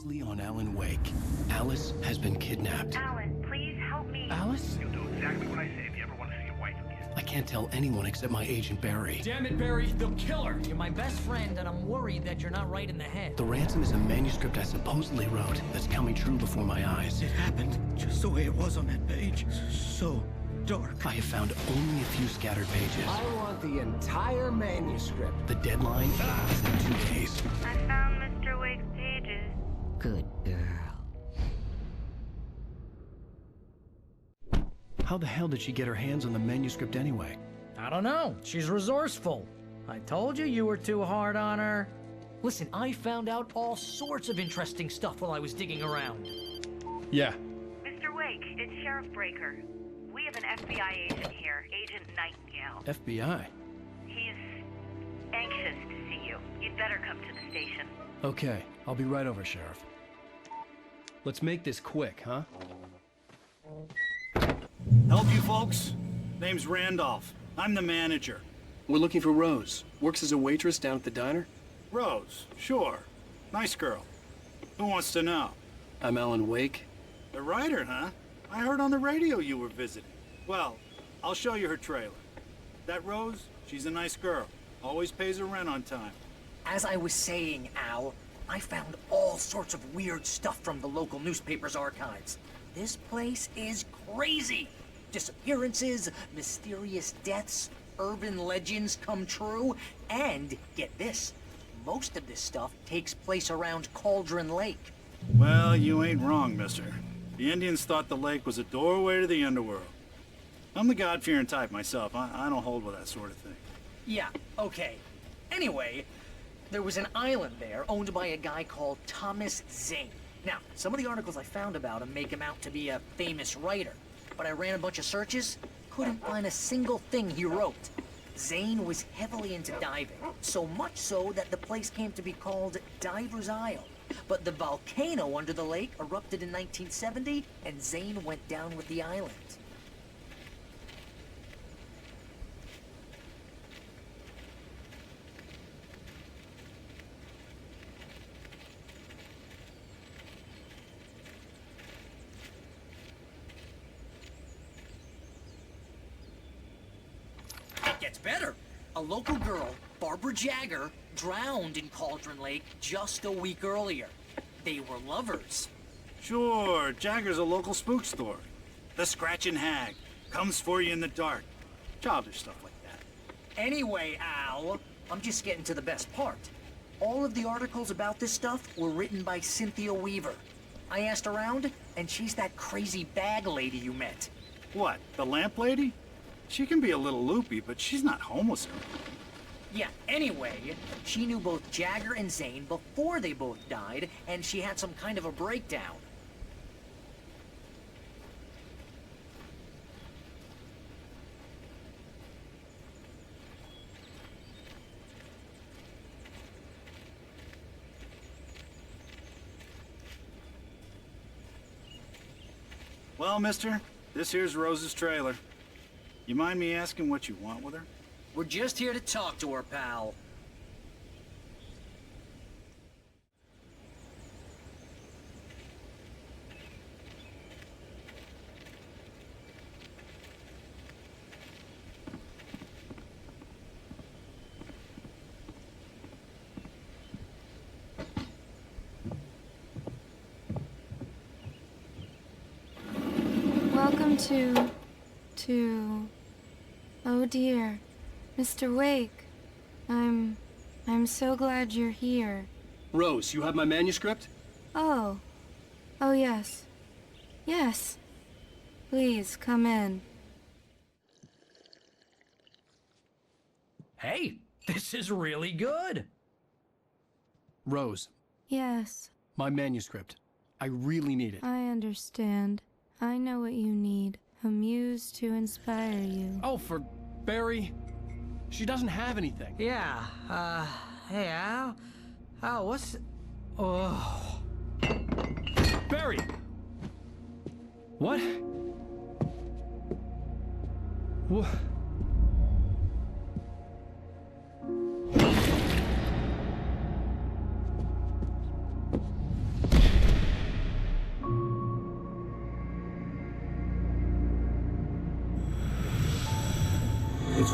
closely on Alan Wake. Alice has been kidnapped. Alan, please help me. Alice? You'll do exactly what I say if you ever want to see your wife again. I can't tell anyone except my agent Barry. Damn it, Barry, they'll kill her. You're my best friend, and I'm worried that you're not right in the head. The ransom is a manuscript I supposedly wrote that's coming true before my eyes. It happened just the way it was on that page. So dark. I have found only a few scattered pages. I want the entire manuscript. The deadline is in 2 days. I found Mr. Wake's pages. Good girl. How the hell did she get her hands on the manuscript anyway? I don't know. She's resourceful. I told you you were too hard on her. Listen, I found out all sorts of interesting stuff while I was digging around. Yeah. Mr. Wake, it's Sheriff Breaker. We have an FBI agent here, Agent Nightingale. FBI? He's anxious to see you. You'd better come to the station. Okay, I'll be right over, Sheriff. Let's make this quick, huh? Help you folks? Name's Randolph. I'm the manager. We're looking for Rose. Works as a waitress down at the diner. Rose, sure. Nice girl. Who wants to know? I'm Alan Wake. The writer, huh? I heard on the radio you were visiting. Well, I'll show you her trailer. That Rose, she's a nice girl. Always pays her rent on time. As I was saying, Al, I found all sorts of weird stuff from the local newspaper's archives. This place is crazy. Disappearances, mysterious deaths, urban legends come true, and get this, most of this stuff takes place around Cauldron Lake. Well, you ain't wrong, mister. The Indians thought the lake was a doorway to the underworld. I'm the God-fearing type myself. I don't hold with that sort of thing. Yeah, okay. Anyway, there was an island there owned by a guy called Thomas Zane. Now, some of the articles I found about him make him out to be a famous writer, but I ran a bunch of searches, couldn't find a single thing he wrote. Zane was heavily into diving, so much so that the place came to be called Diver's Isle. But the volcano under the lake erupted in 1970, and Zane went down with the island. It gets better. A local girl, Barbara Jagger, drowned in Cauldron Lake just a week earlier. They were lovers. Sure, Jagger's a local spook story. The Scratching Hag comes for you in the dark. Childish stuff like that. Anyway, Al, I'm just getting to the best part. All of the articles about this stuff were written by Cynthia Weaver. I asked around, and she's that crazy bag lady you met. What, the lamp lady? She can be a little loopy, but she's not homeless. Yeah, anyway, she knew both Jagger and Zane before they both died, and she had some kind of a breakdown. Well, mister, this here's Rose's trailer. You mind me asking what you want with her? We're just here to talk to her, pal. Welcome to... Oh dear, Mr. Wake. I'm so glad you're here. Rose, you have my manuscript? Oh. Oh yes. Yes. Please, come in. Hey, this is really good. Rose, Yes, my manuscript. I really need it. I understand. I know what you need. A muse to inspire you. Oh, for Barry. She doesn't have anything. Yeah, hey, Al? Al, what's... Oh... Barry! What? What?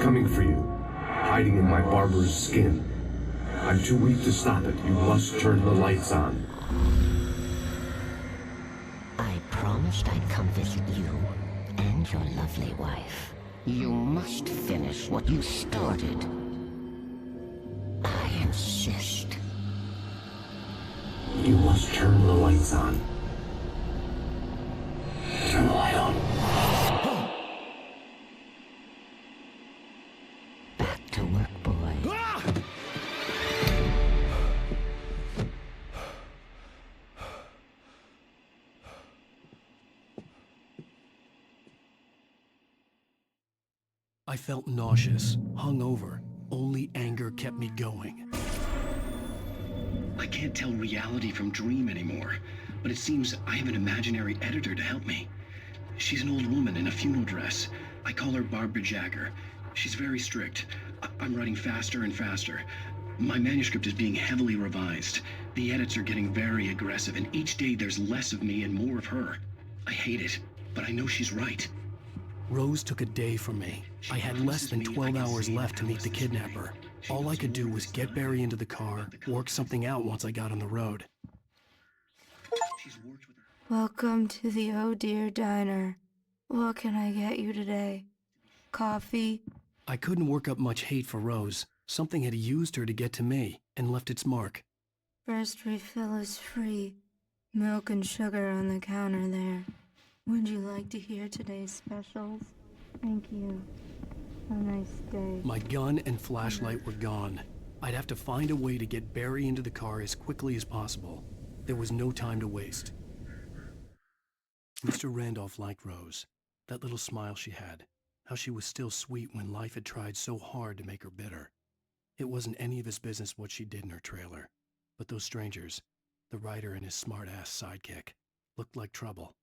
coming for you, hiding in my barber's skin. I'm too weak to stop it. You must turn the lights on. I promised I'd come visit you and your lovely wife. You must finish what you started. I insist. You must turn the lights on. Turn the light on. Back to work, boy. I felt nauseous, hungover. Only anger kept me going. I can't tell reality from dream anymore, but it seems I have an imaginary editor to help me. She's an old woman in a funeral dress. I call her Barbara Jagger. She's very strict. I'm writing faster and faster. My manuscript is being heavily revised. The edits are getting very aggressive, and each day there's less of me and more of her. I hate it, but I know she's right. Rose took a day from me. I had less than 12 hours left to meet the kidnapper. All I could do was get Barry into the car, work something out once I got on the road. Welcome to the Oh Dear Diner. What can I get you today? Coffee? I couldn't work up much hate for Rose. Something had used her to get to me and left its mark. First refill is free. Milk and sugar on the counter there. Would you like to hear today's specials? Thank you. Have a nice day. My gun and flashlight were gone. I'd have to find a way to get Barry into the car as quickly as possible. There was no time to waste. Mr. Randolph liked Rose. That little smile she had. How she was still sweet when life had tried so hard to make her bitter. It wasn't any of his business what she did in her trailer. But those strangers, the writer and his smart-ass sidekick, looked like trouble.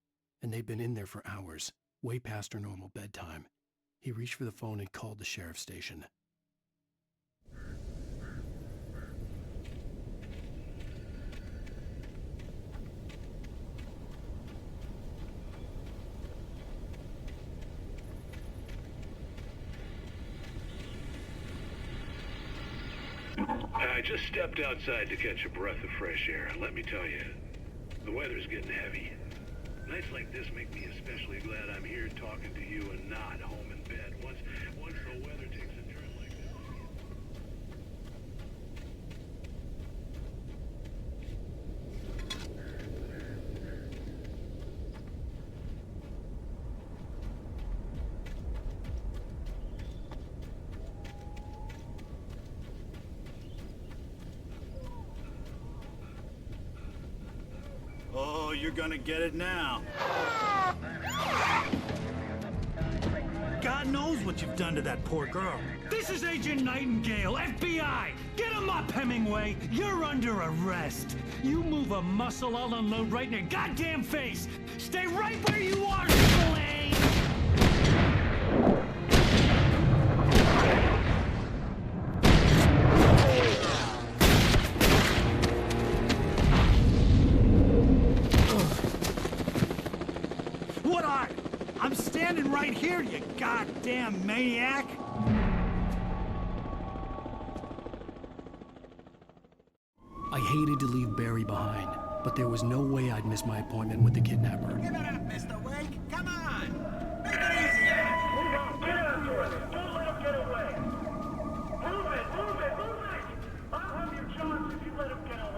And they'd been in there for hours, way past her normal bedtime. He reached for the phone and called the sheriff's station. I just stepped outside to catch a breath of fresh air, and let me tell you, the weather's getting heavy. Nights like this make me especially glad I'm here talking to you and not home in bed. Once the weather takes a turn like this. Oh, you're gonna get it now. God knows what you've done to that poor girl. This is Agent Nightingale, FBI! Get him up, Hemingway! You're under arrest! You move a muscle, I'll unload right in your goddamn face! Stay right where you are, Slade! I'm standing right here, you goddamn maniac! I hated to leave Barry behind, but there was no way I'd miss my appointment with the kidnapper. Give it up, Mr. Wake! Come on! Make it easier! Move on! Get after it! Don't let him get away! Move it! Move it! Move it! I'll have your chance if you let him get away!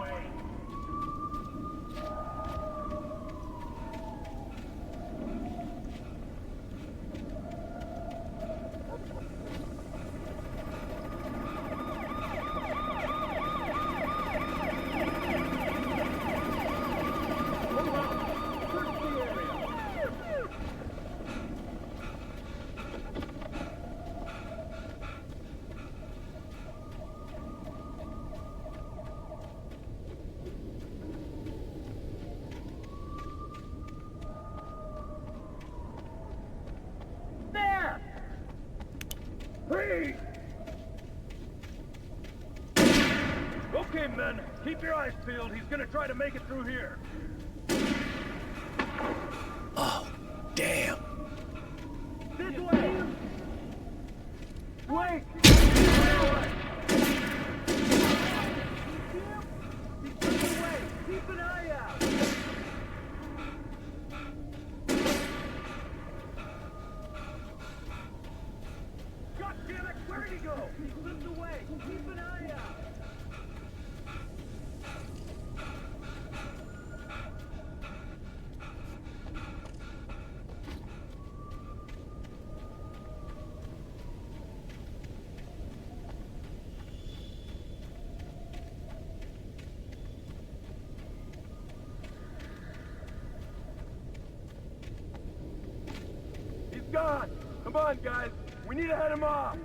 Freeze! Okay, men, keep your eyes peeled. He's gonna try to make it through here. Oh, damn. This way! Wait! Keep away! Keep an eye out! God damn it! Where'd he go? He slipped away! Keep an eye out! He's gone! Come on, guys! We need to head him off!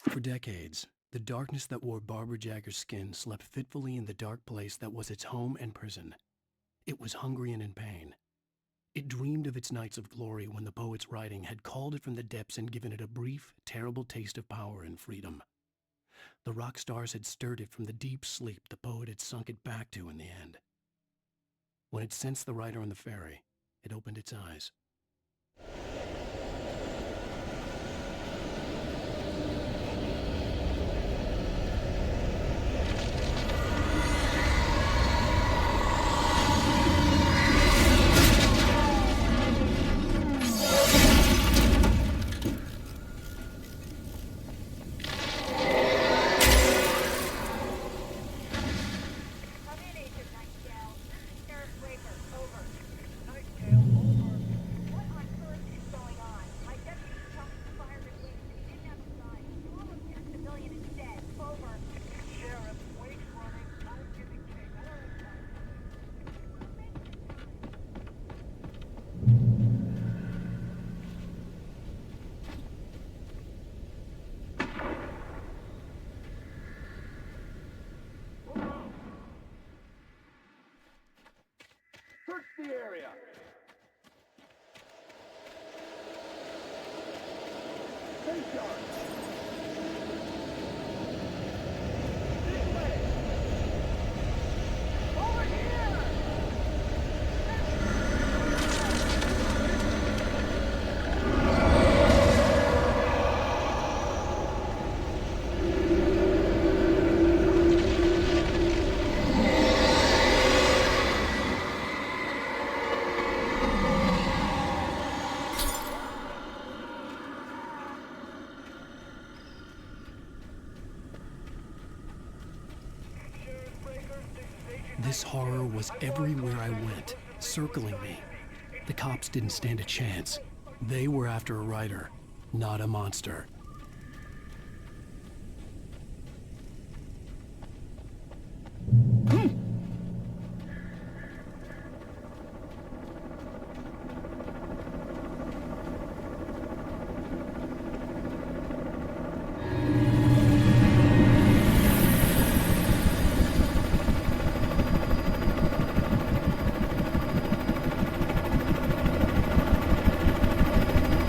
For decades, the darkness that wore Barbara Jagger's skin slept fitfully in the dark place that was its home and prison. It was hungry and in pain. It dreamed of its nights of glory when the poet's writing had called it from the depths and given it a brief, terrible taste of power and freedom. The rock stars had stirred it from the deep sleep the poet had sunk it back to in the end. When it sensed the writer on the ferry, it opened its eyes. Come in, Agent Nightingale. Sheriff Breaker, over. Nightingale, over. What on earth is going on? My deputy told me to fire his wings and he didn't have a gun. You almost hit a civilian instead. Over. Sheriff, wake's running. Don't give me cake. I don't have time. Search the area! Safe yard! This way! Over here! This horror was everywhere I went, circling me. The cops didn't stand a chance. They were after a writer, not a monster.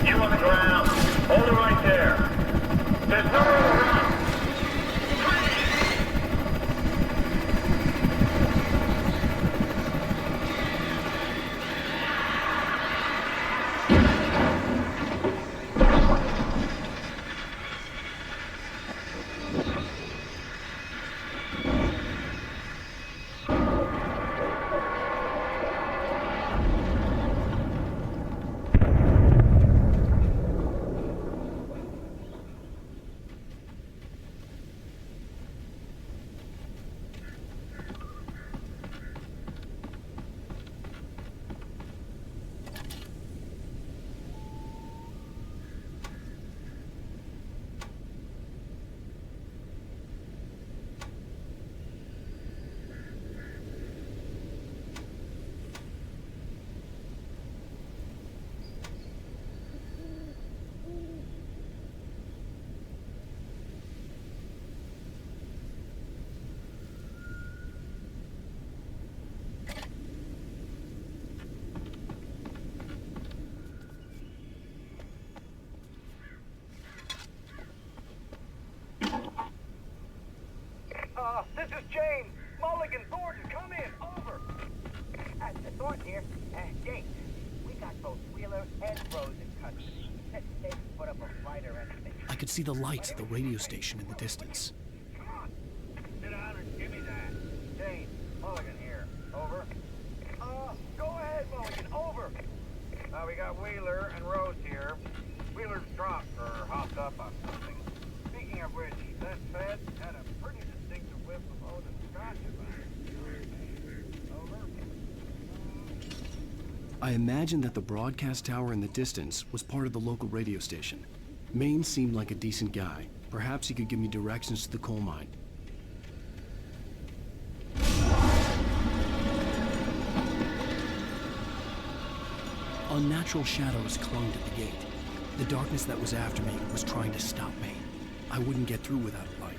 You on the ground. Hold it right there. There's no one around. This is James. Mulligan, Thornton, come in. Over. Thornton here. James, we got both. We Wheeler and Rosen country. They put up a fight or anything. I could see the lights of the radio station in the distance. Come on. Sit down and give me that. Jane, Mulligan here. Over. Go ahead, Mulligan. Over. We got Wheeler and Rose here. Wheeler's dropped or hopped up on something. Speaking of which, that Fed had a pretty distinctive whiff of Odin Scotch about it. Over. I imagined that the broadcast tower in the distance was part of the local radio station. Maine seemed like a decent guy. Perhaps he could give me directions to the coal mine. Unnatural shadows clung to the gate. The darkness that was after me was trying to stop me. I wouldn't get through without a light.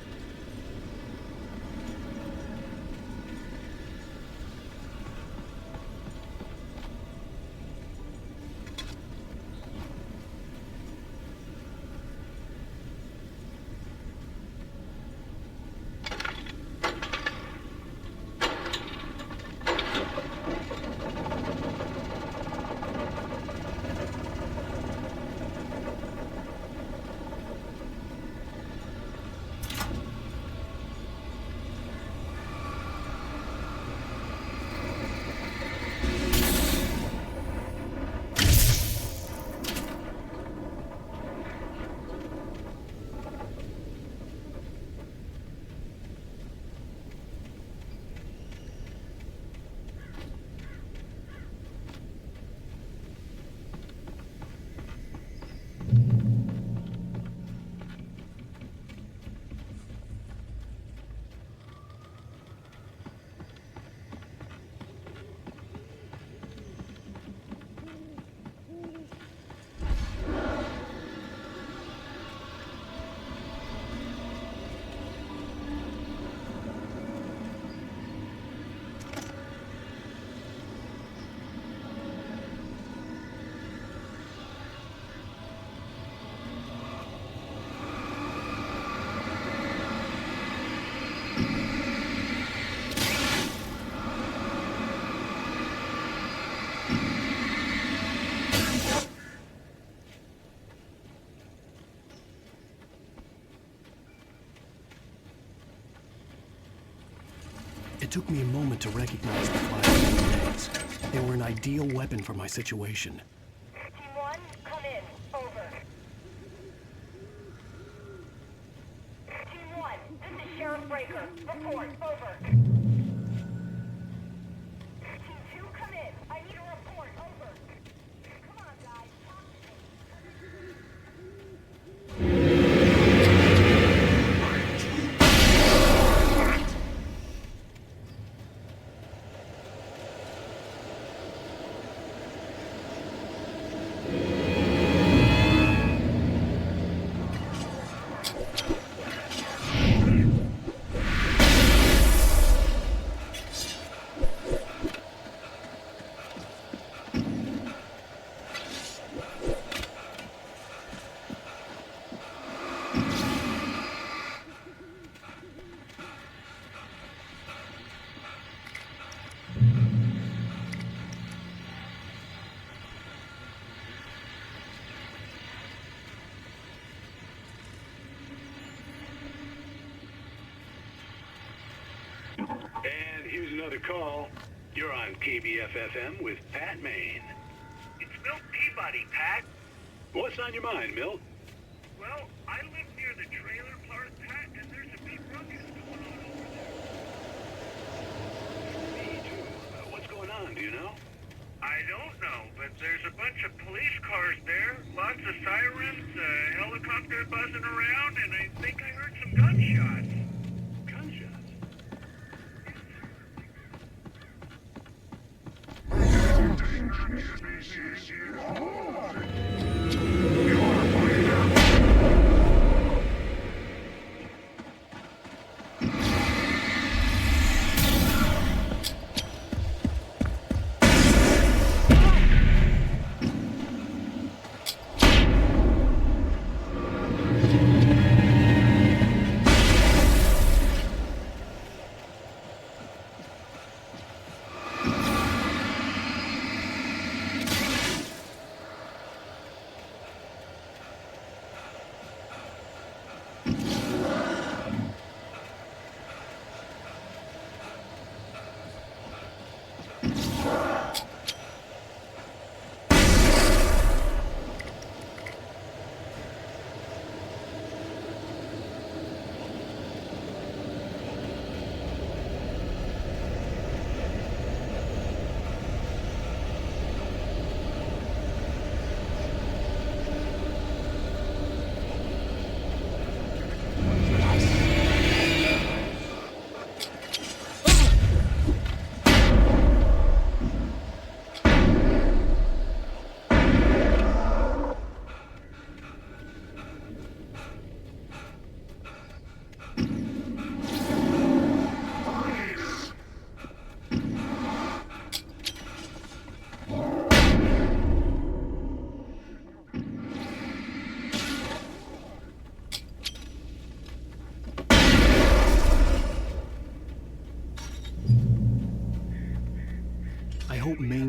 It took me a moment to recognize the flashing grenades. They were an ideal weapon for my situation. Team 1, come in. Over. Team 1, this is Sheriff Breaker. Report. Over. Team 2, come in. I need a report. Over. Come on, guys. Talk to me. And here's another call. You're on KBF-FM with Pat Maine. It's Milt Peabody, Pat. What's on your mind, Milt? Well, I live near the trailer park, Pat, and there's a big ruckus going on over there. Me too. What's going on, do you know? I don't know, but there's a bunch of police cars there, lots of sirens, a helicopter buzzing around, and I think I heard some gunshots. Gunshots?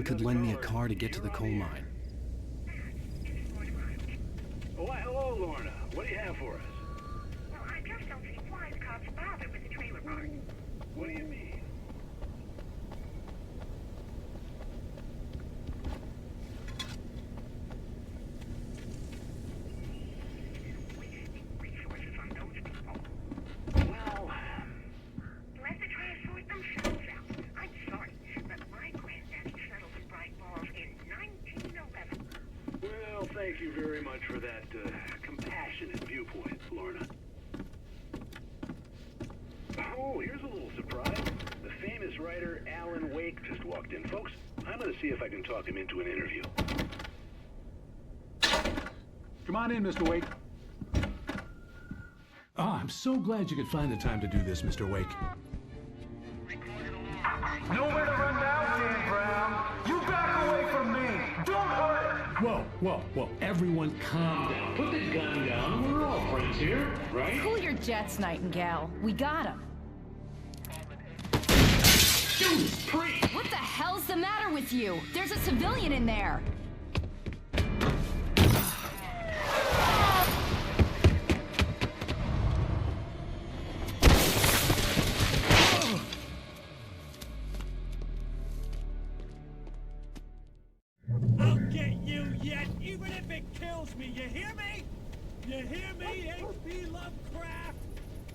could lend me a car to get to the coal mine. Oh, why, hello, Lorna. What do you have for us? Well, I just don't see why the cops bothered with the trailer park. What do you mean? Resources on those people. Well, Let the trash sort themselves out. I'm sorry, but my granddaddy settled in Bright Falls in 1911. well, thank you very much for that compassionate viewpoint, Lorna. Oh, here's a little surprise. The famous writer Alan Wake just walked in. Folks, I'm going to see if I can talk him into an interview. Come on in, Mr. Wake. Oh, I'm so glad you could find the time to do this, Mr. Wake. Nowhere to run now, Dan Brown. You back away from me. Don't hurt. Whoa. Everyone calm down. Put the gun down. We're all friends here, right? Cool your jets, Nightingale. We got him. Judas Priest! What the hell's the matter with you? There's a civilian in there. I'll get you yet, even if it kills me. You hear me? You hear me, H.P. Lovecraft?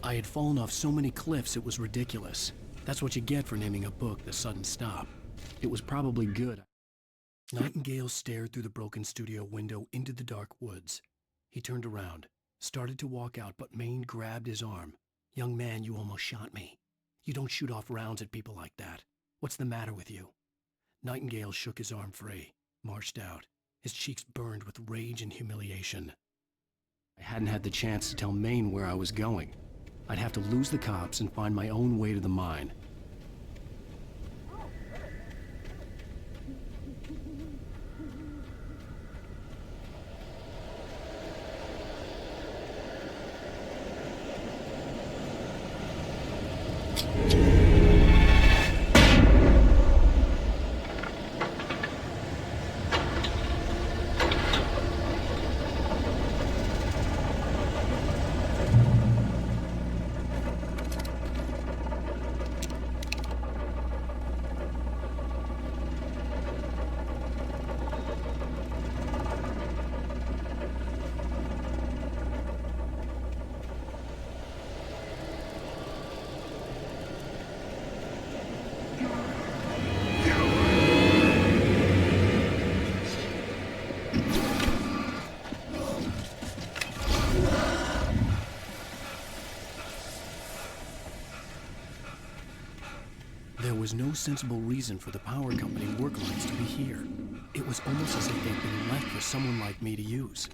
I had fallen off so many cliffs it was ridiculous. That's what you get for naming a book The Sudden Stop. It was probably good. Nightingale stared through the broken studio window into the dark woods. He turned around, started to walk out, but Maine grabbed his arm. "Young man, you almost shot me. You don't shoot off rounds at people like that. What's the matter with you?" Nightingale shook his arm free, marched out. His cheeks burned with rage and humiliation. I hadn't had the chance to tell Maine where I was going. I'd have to lose the cops and find my own way to the mine. There was no sensible reason for the power company work lights to be here. It was almost as if they'd been left for someone like me to use.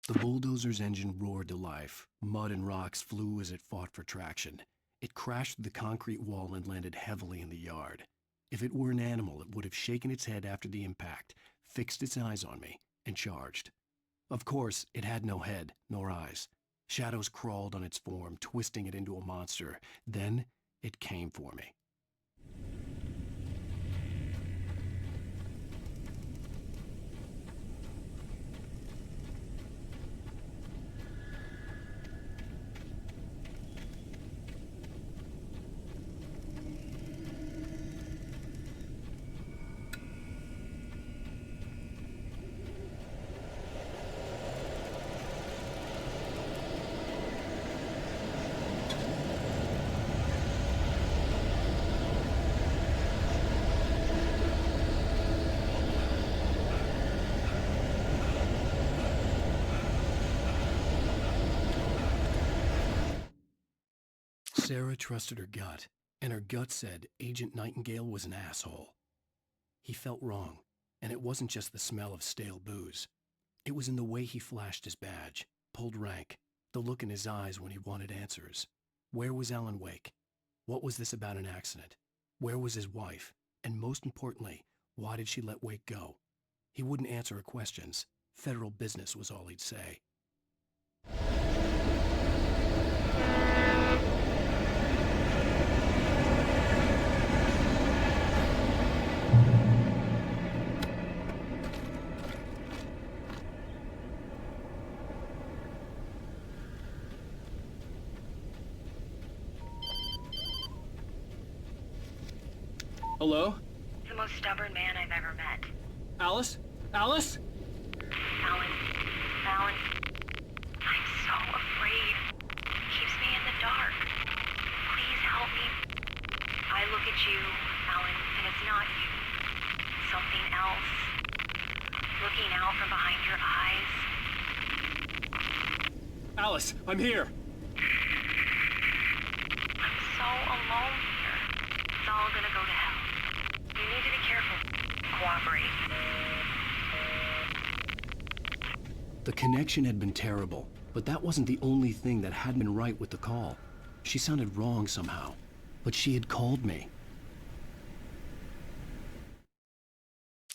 The bulldozer's engine roared to life. Mud and rocks flew as it fought for traction. It crashed through the concrete wall and landed heavily in the yard. If it were an animal, it would have shaken its head after the impact, fixed its eyes on me, and charged. Of course, it had no head, nor eyes. Shadows crawled on its form, twisting it into a monster. Then, it came for me. Sarah trusted her gut, and her gut said Agent Nightingale was an asshole. He felt wrong, and it wasn't just the smell of stale booze. It was in the way he flashed his badge, pulled rank, the look in his eyes when he wanted answers. Where was Alan Wake? What was this about an accident? Where was his wife? And most importantly, why did she let Wake go? He wouldn't answer her questions. Federal business was all he'd say. Hello? The most stubborn man I've ever met. Alice? Alice? Alan. Alan. I'm so afraid. He keeps me in the dark. Please help me. I look at you, Alan, and it's not you. Something else. Looking out from behind your eyes. Alice, I'm here. I'm so alone here. It's all gonna go to hell. You need to be careful. Cooperate. The connection had been terrible, but that wasn't the only thing that hadn't been right with the call. She sounded wrong somehow, but she had called me.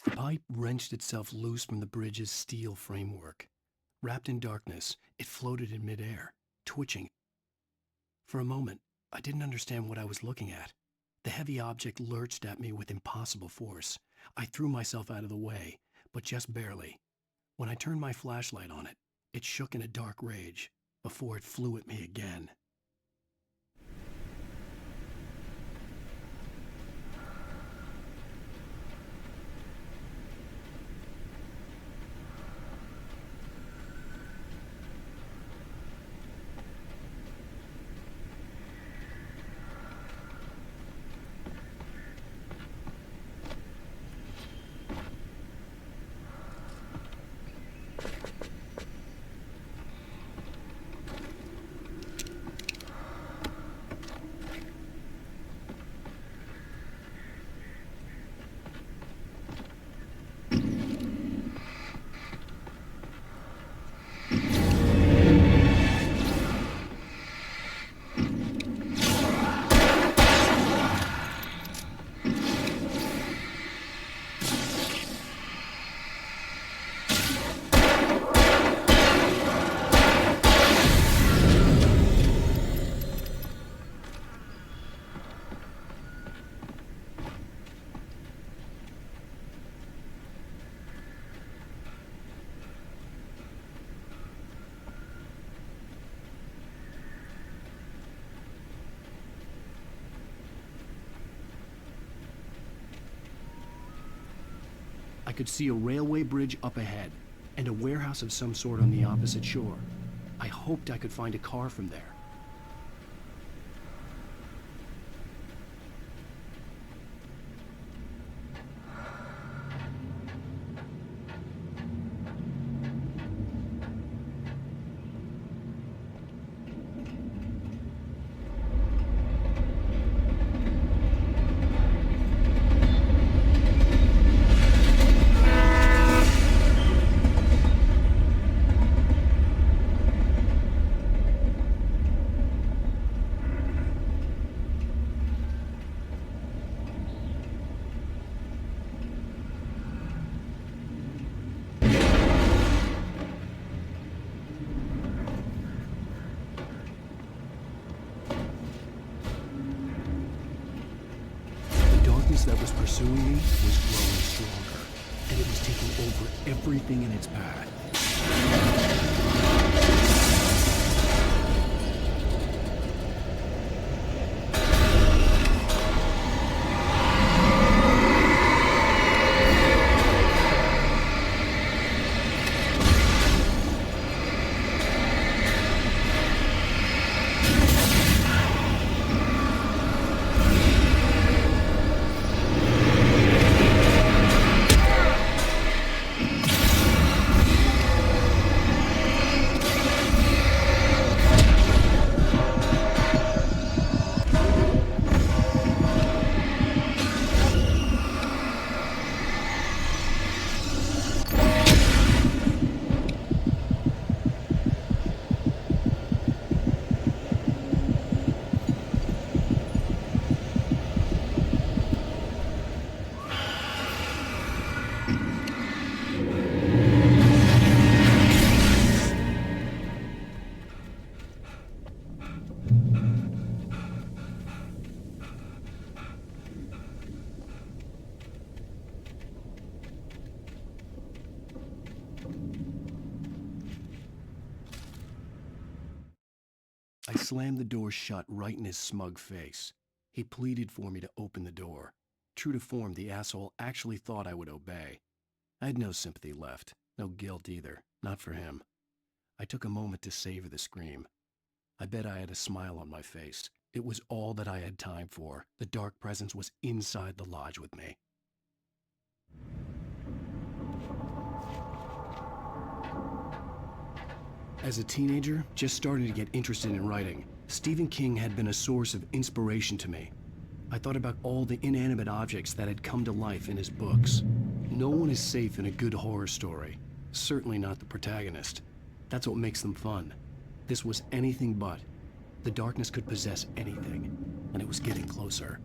The pipe wrenched itself loose from the bridge's steel framework. Wrapped in darkness, it floated in midair, twitching. For a moment, I didn't understand what I was looking at. The heavy object lurched at me with impossible force. I threw myself out of the way, but just barely. When I turned my flashlight on it, it shook in a dark rage before it flew at me again. I could see a railway bridge up ahead, and a warehouse of some sort on the opposite shore. I hoped I could find a car from there. pursuing me was growing stronger, and it was taking over everything in its path. I slammed the door shut right in his smug face. He pleaded for me to open the door. True to form, the asshole actually thought I would obey. I had no sympathy left, no guilt either, not for him. I took a moment to savor the scream. I bet I had a smile on my face. It was all that I had time for. The dark presence was inside the lodge with me. As a teenager, just starting to get interested in writing, Stephen King had been a source of inspiration to me. I thought about all the inanimate objects that had come to life in his books. No one is safe in a good horror story. Certainly not the protagonist. That's what makes them fun. This was anything but. The darkness could possess anything, and it was getting closer.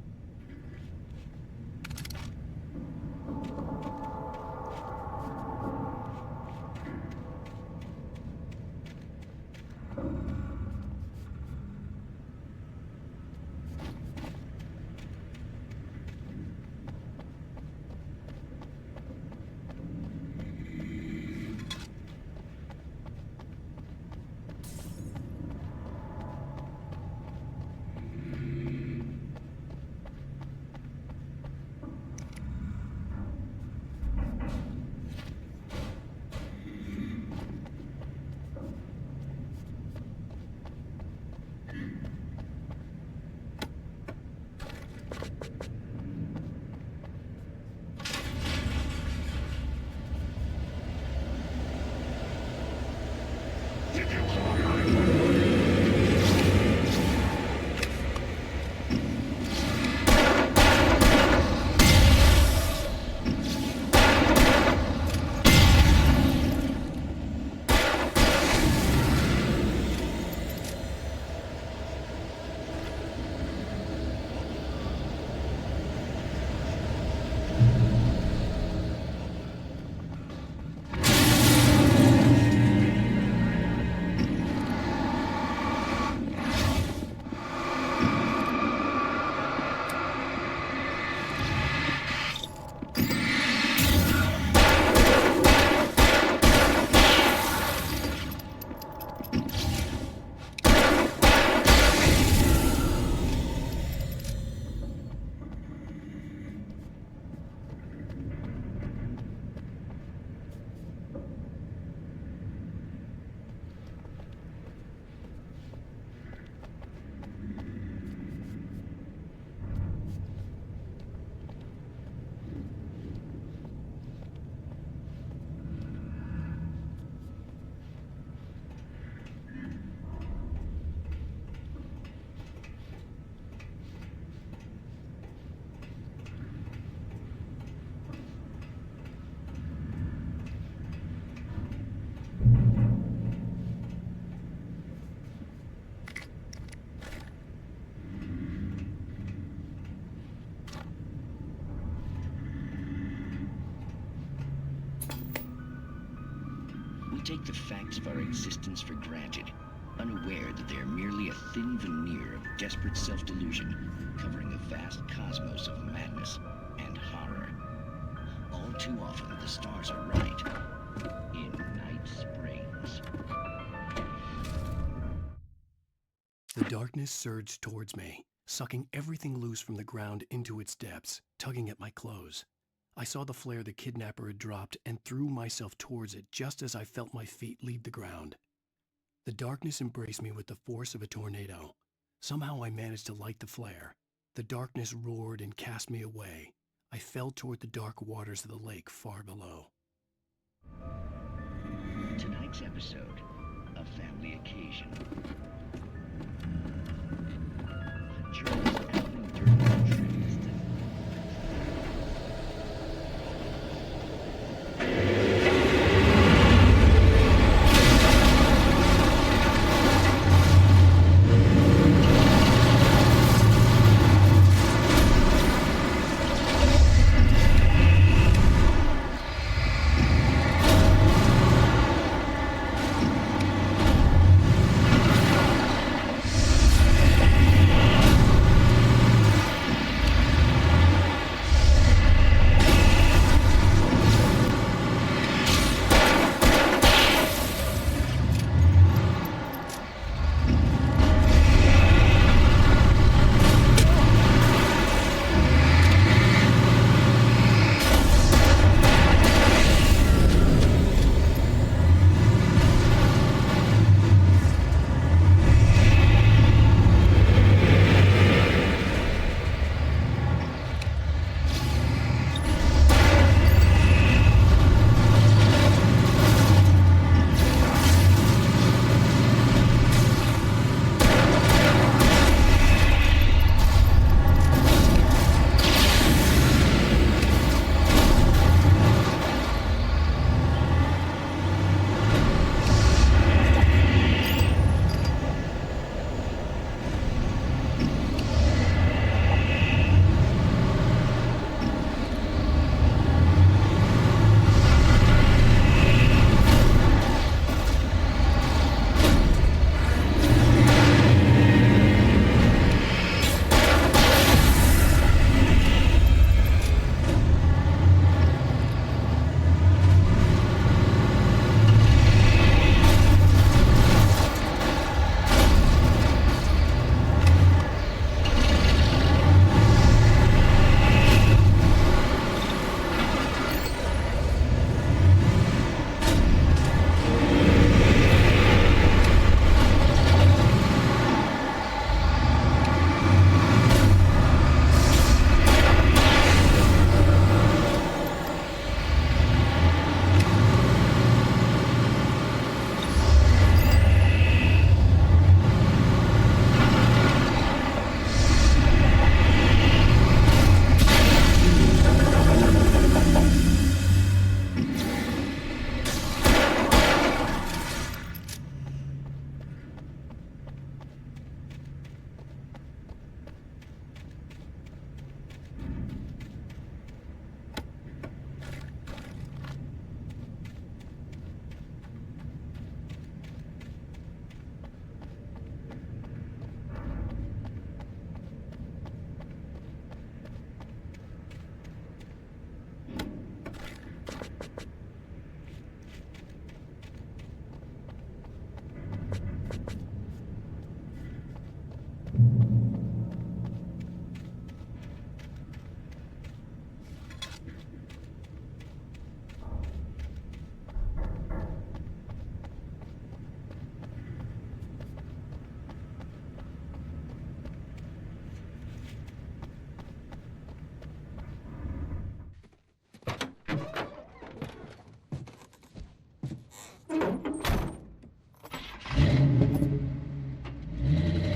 We take the facts of our existence for granted, unaware that they are merely a thin veneer of desperate self-delusion, covering a vast cosmos of madness and horror. too often the stars are right. In Night Springs. The darkness surged towards me, sucking everything loose from the ground into its depths, tugging at my clothes. I saw the flare the kidnapper had dropped and threw myself towards it just as I felt my feet leave the ground. The darkness embraced me with the force of a tornado. Somehow I managed to light the flare. The darkness roared and cast me away. I fell toward the dark waters of the lake far below. Tonight's episode, A Family Occasion. A journey echoing dirty trends to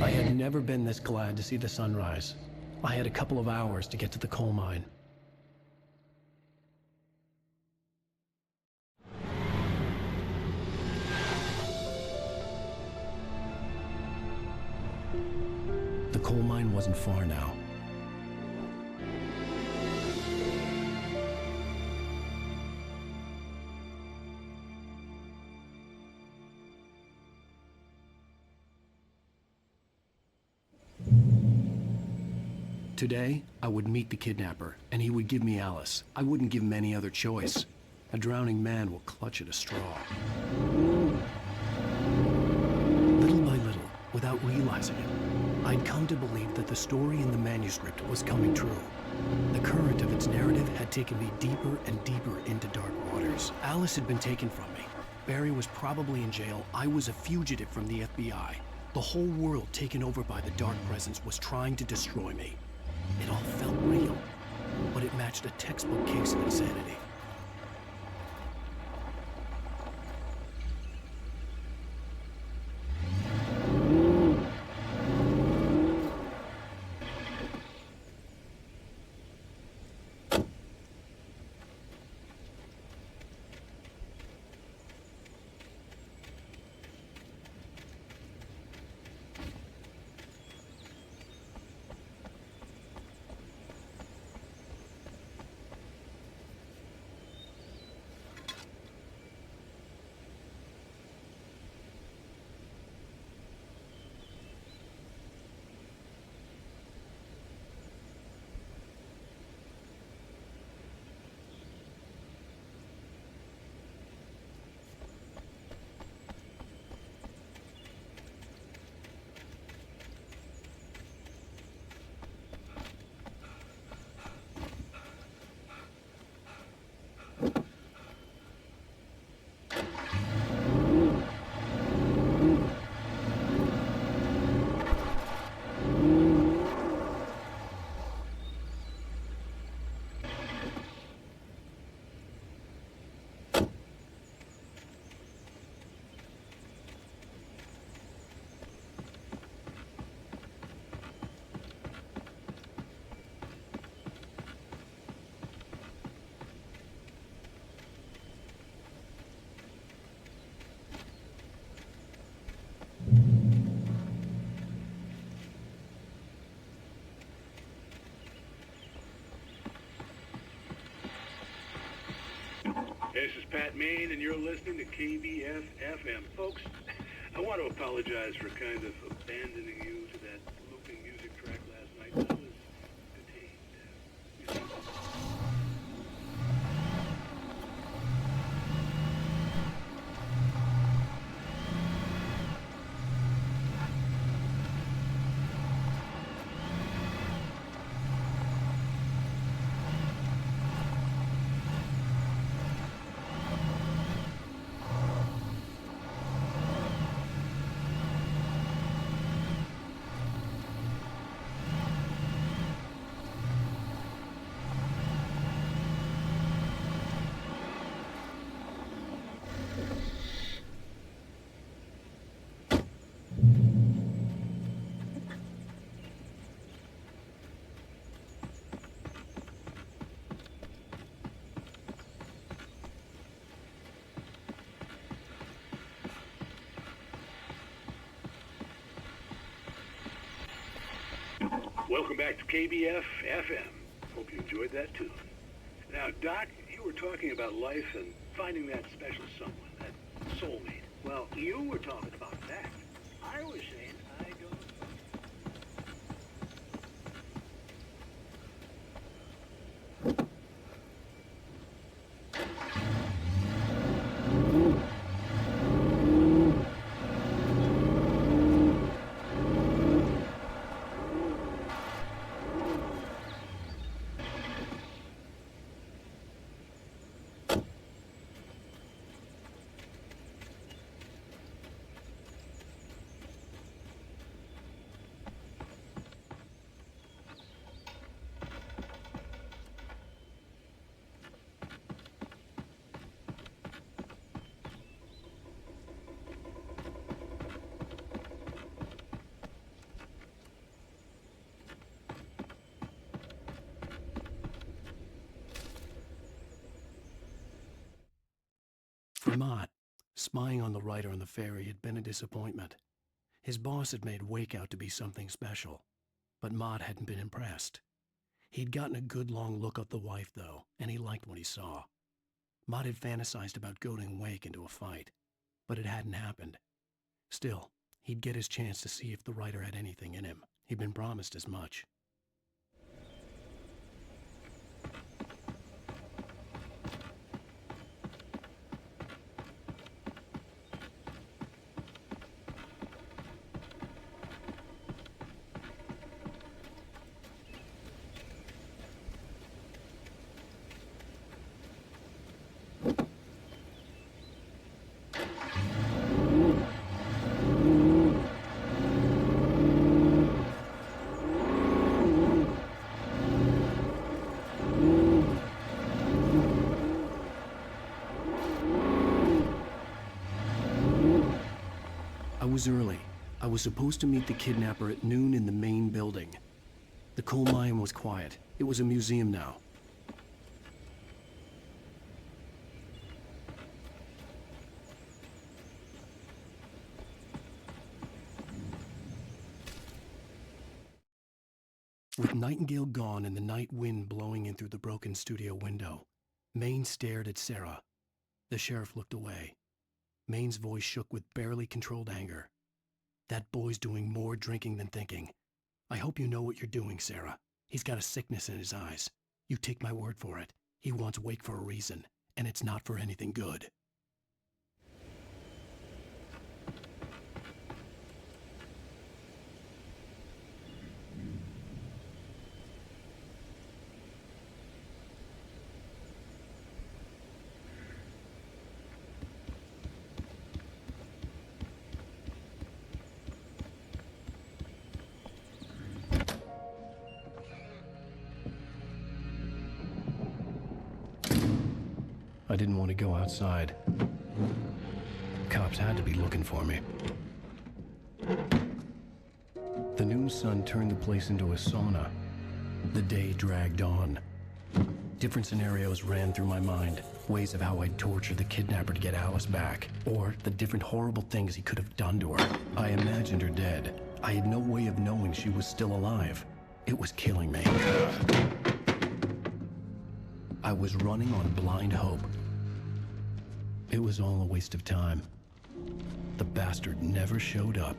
I had never been this glad to see the sunrise. I had a couple of hours to get to the coal mine. The coal mine wasn't far now. Today, I would meet the kidnapper, and he would give me Alice. I wouldn't give him any other choice. A drowning man will clutch at a straw. Little by little, without realizing it, I'd come to believe that the story in the manuscript was coming true. The current of its narrative had taken me deeper and deeper into dark waters. Alice had been taken from me. Barry was probably in jail. I was a fugitive from the FBI. The whole world taken over by the dark presence was trying to destroy me. It all felt real, but it matched a textbook case of insanity. This is Pat Main, and you're listening to KBF FM. Folks, I want to apologize for kind of abandoning you to that looping music track last night. I was detained. Welcome back to KBF FM. Hope you enjoyed that tune. Now, Doc, you were talking about life and finding that special someone, that soulmate. Well, you were talking about that. I was saying I don't... For Mott, spying on the writer on the ferry had been a disappointment. His boss had made Wake out to be something special, but Mott hadn't been impressed. He'd gotten a good long look at the wife, though, and he liked what he saw. Mott had fantasized about goading Wake into a fight, but it hadn't happened. Still, he'd get his chance to see if the writer had anything in him. He'd been promised as much. was early. I was supposed to meet the kidnapper at noon in the main building. The coal mine was quiet. It was a museum now. With Nightingale gone and the night wind blowing in through the broken studio window, Maine stared at Sarah. The sheriff looked away. Maine's voice shook with barely controlled anger. That boy's doing more drinking than thinking. I hope you know what you're doing, Sarah. He's got a sickness in his eyes. You take my word for it. He wants Wake for a reason, and it's not for anything good. I didn't want to go outside. Cops had to be looking for me. The noon sun turned the place into a sauna. The day dragged on. Different scenarios ran through my mind. Ways of how I'd torture the kidnapper to get Alice back. Or the different horrible things he could have done to her. I imagined her dead. I had no way of knowing she was still alive. It was killing me. I was running on blind hope. It was all a waste of time. The bastard never showed up.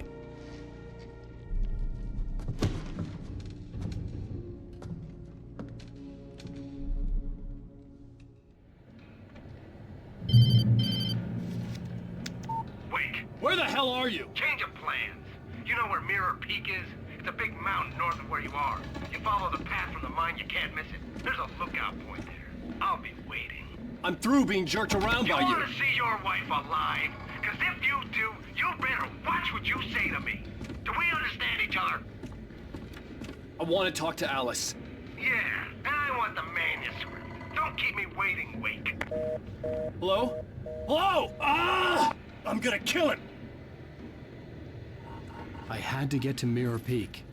Wake! Where the hell are you? Change of plans. You know where Mirror Peak is? It's a big mountain north of where you are. You follow the path from the mine, you can't miss it. There's a lookout point there. I'll be waiting. I'm through being jerked around by You you. want to see your wife alive? Because if you do, you better watch what you say to me. Do we understand each other? I want to talk to Alice. Yeah, and I want the manuscript. Don't keep me waiting, Wake. Hello? Hello? Ah! I'm gonna kill him. I had to get to Mirror Peak.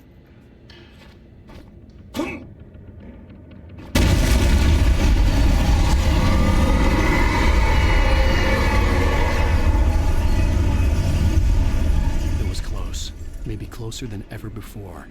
It was close. Maybe closer than ever before.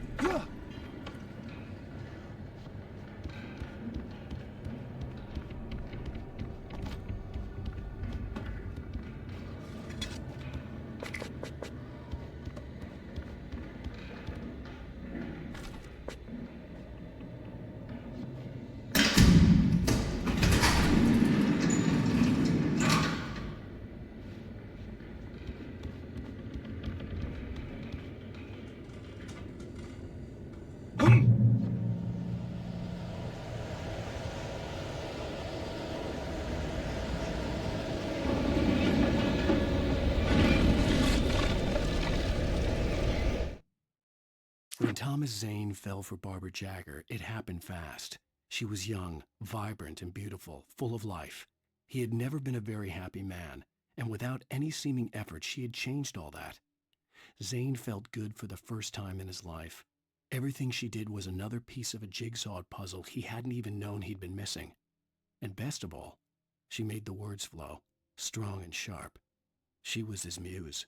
When Thomas Zane fell for Barbara Jagger, it happened fast. She was young, vibrant, and beautiful, full of life. He had never been a very happy man, and without any seeming effort, she had changed all that. Zane felt good for the first time in his life. Everything she did was another piece of a jigsaw puzzle he hadn't even known he'd been missing. And best of all, she made the words flow, strong and sharp. She was his muse.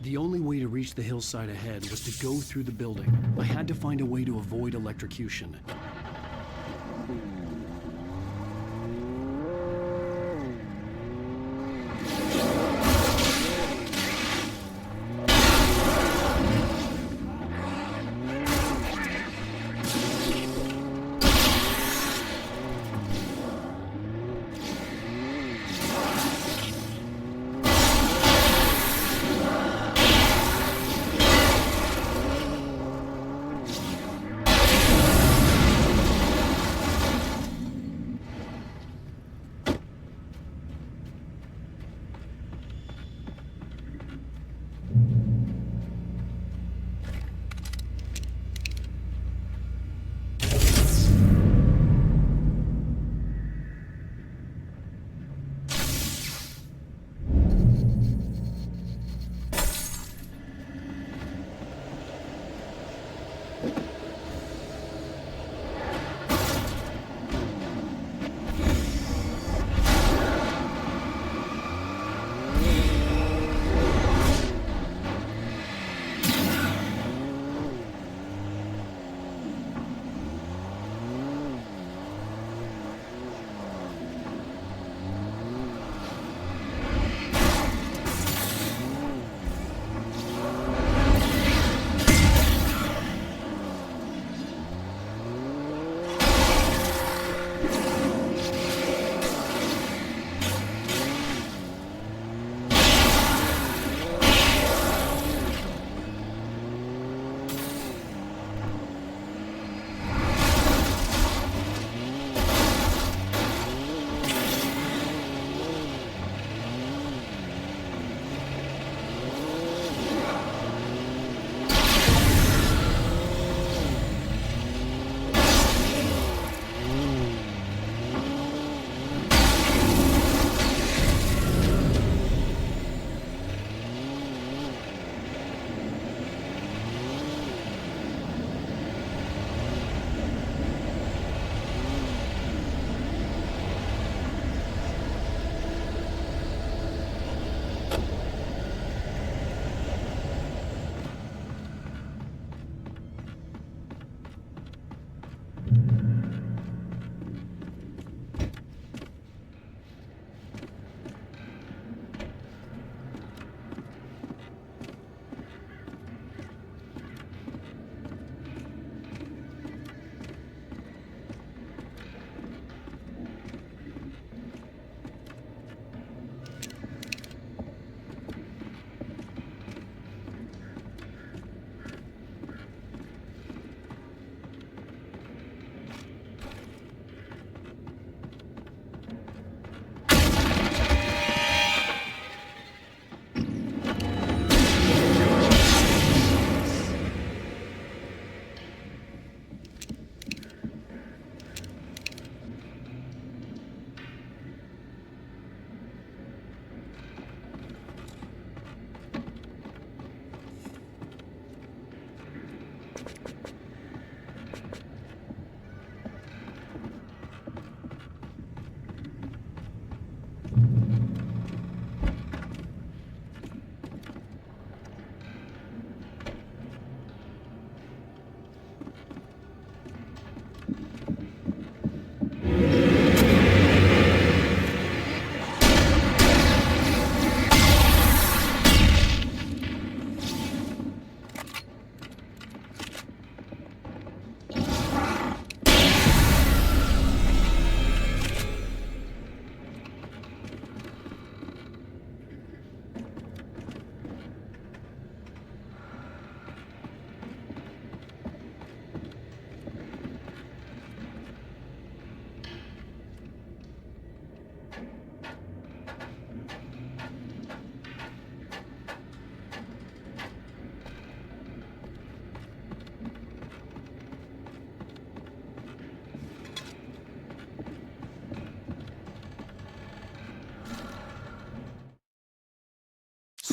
The only way to reach the hillside ahead was to go through the building. I had to find a way to avoid electrocution.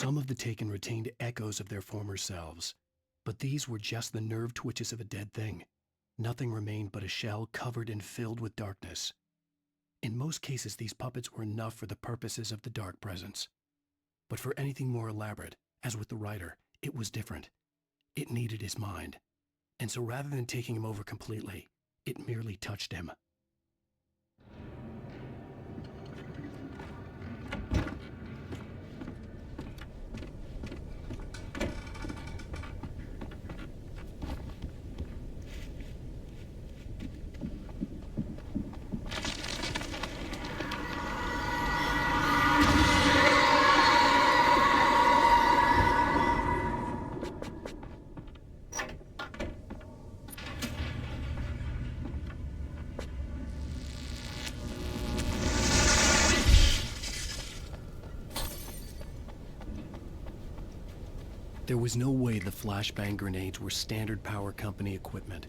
Some of the taken retained echoes of their former selves, but these were just the nerve twitches of a dead thing. Nothing remained but a shell covered and filled with darkness. In most cases, these puppets were enough for the purposes of the dark presence. But for anything more elaborate, As with the writer, it was different. It needed his mind. And so rather than taking him over completely, it merely touched him. There was no way the flashbang grenades were standard power company equipment.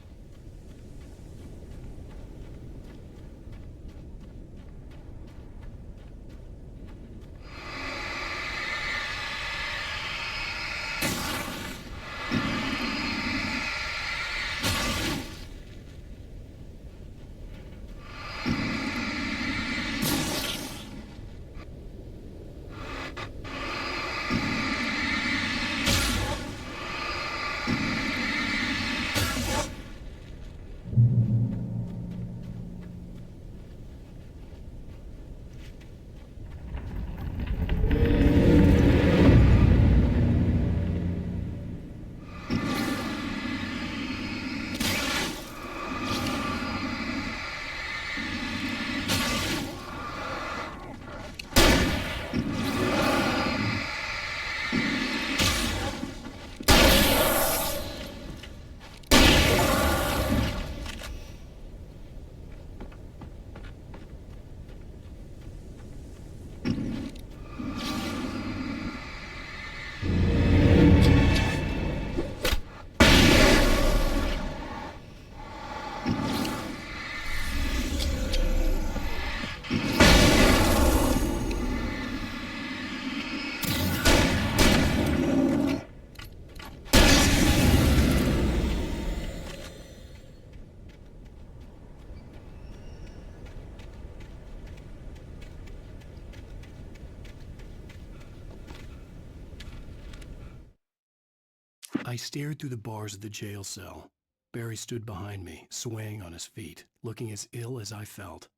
I stared through the bars of the jail cell. Barry stood behind me, swaying on his feet, looking as ill as I felt.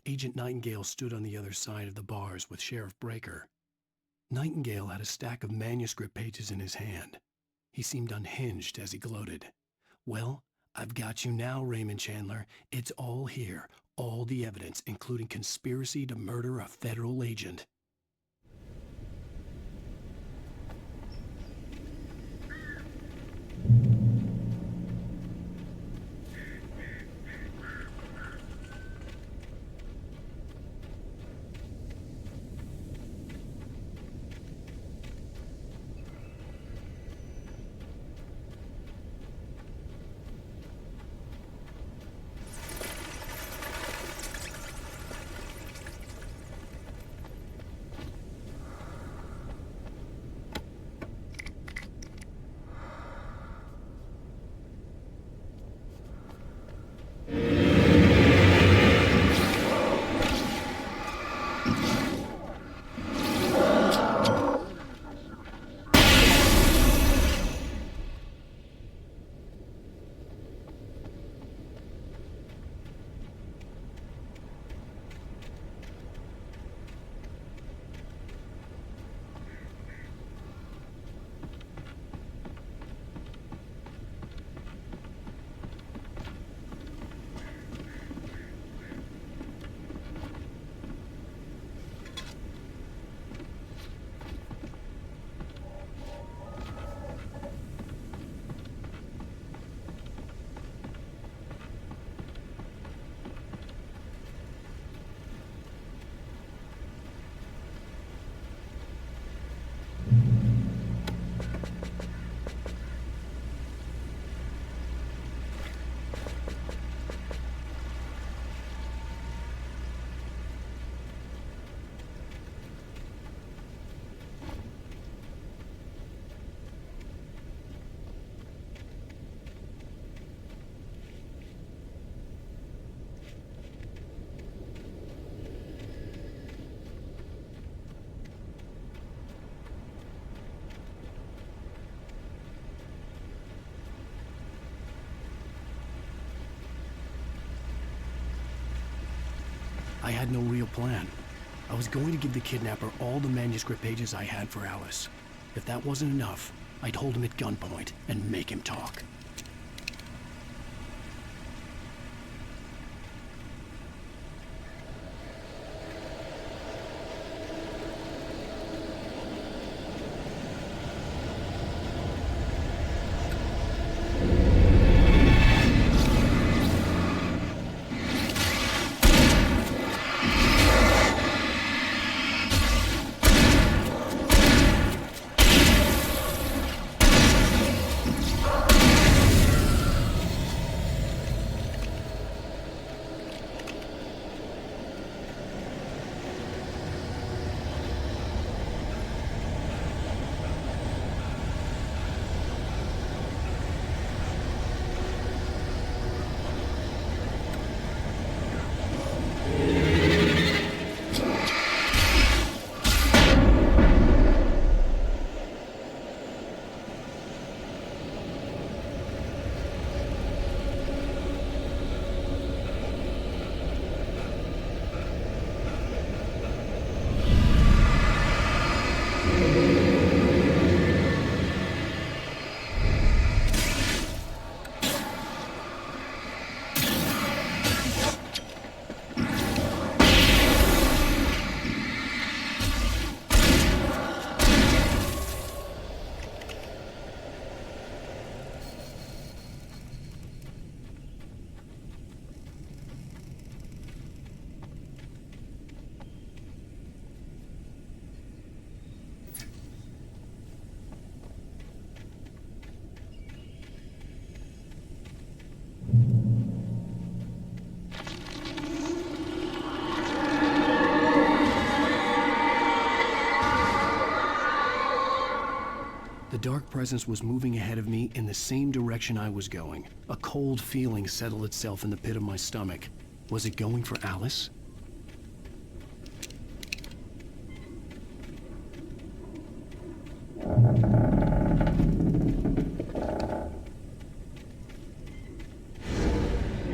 Agent Nightingale stood on the other side of the bars with Sheriff Breaker. Nightingale had a stack of manuscript pages in his hand. He seemed unhinged as he gloated. "Well, I've got you now, Raymond Chandler. It's all here, all the evidence, including conspiracy to murder a federal agent." had no real plan. I was going to give the kidnapper all the manuscript pages I had for Alice. If that wasn't enough, I'd hold him at gunpoint and make him talk. The dark presence was moving ahead of me in the same direction I was going. A cold feeling settled itself in the pit of my stomach. Was it going for Alice?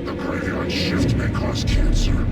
The graveyard shift may cause cancer.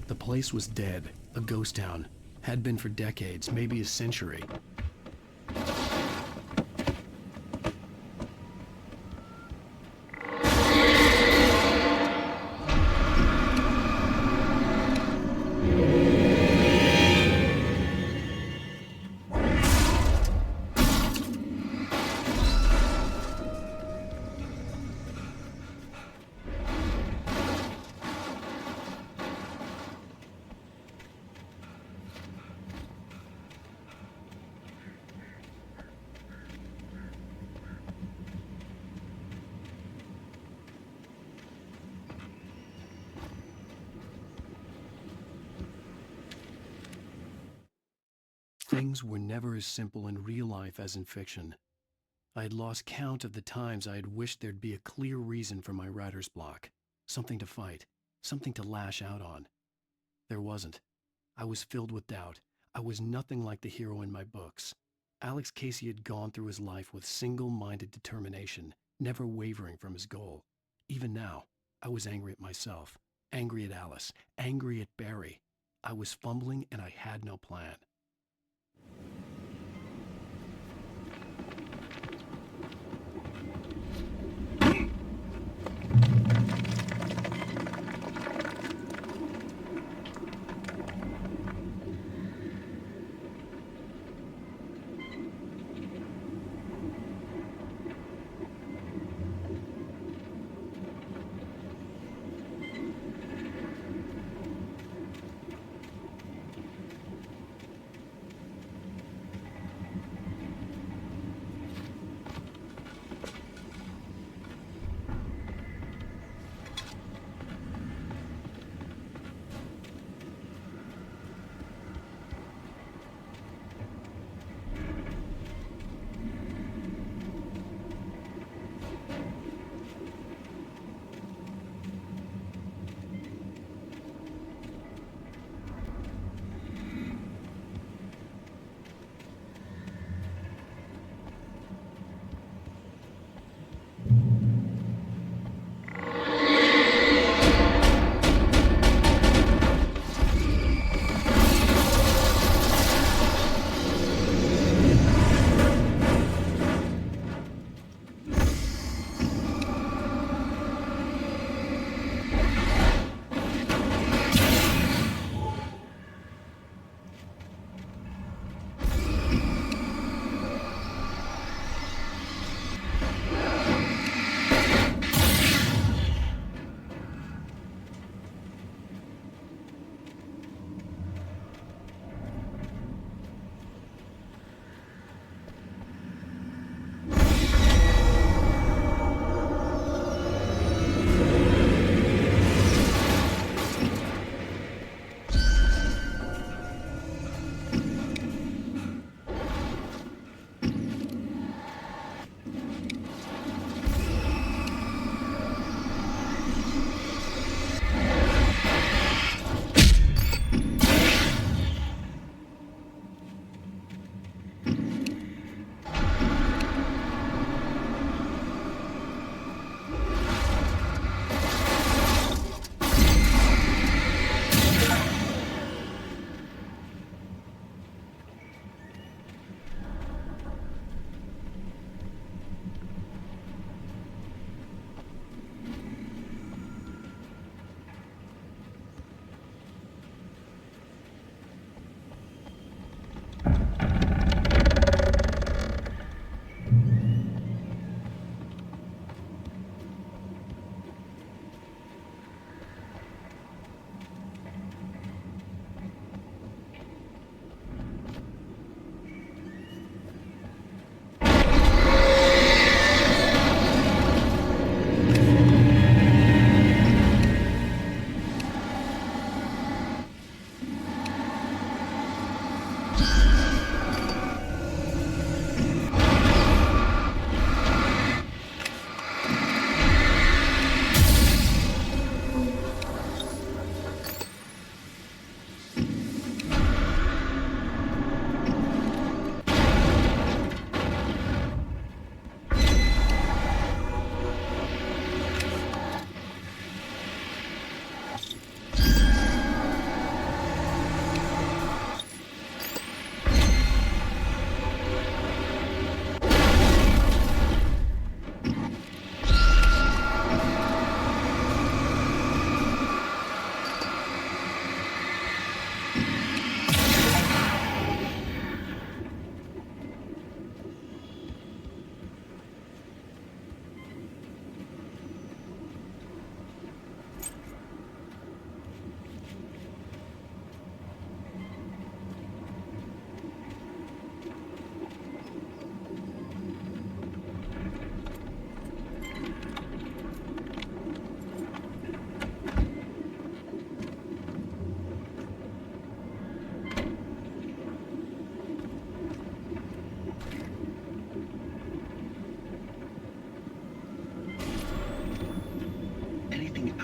The place was dead, a ghost town. Had been for decades, maybe a century. Things were never as simple in real life as in fiction. I had lost count of the times I had wished there'd be a clear reason for my writer's block. Something to fight, something to lash out on. There wasn't. I was filled with doubt. I was nothing like the hero in my books. Alex Casey had gone through his life with single-minded determination, never wavering from his goal. Even now, I was angry at myself, angry at Alice, angry at Barry. I was fumbling and I had no plan.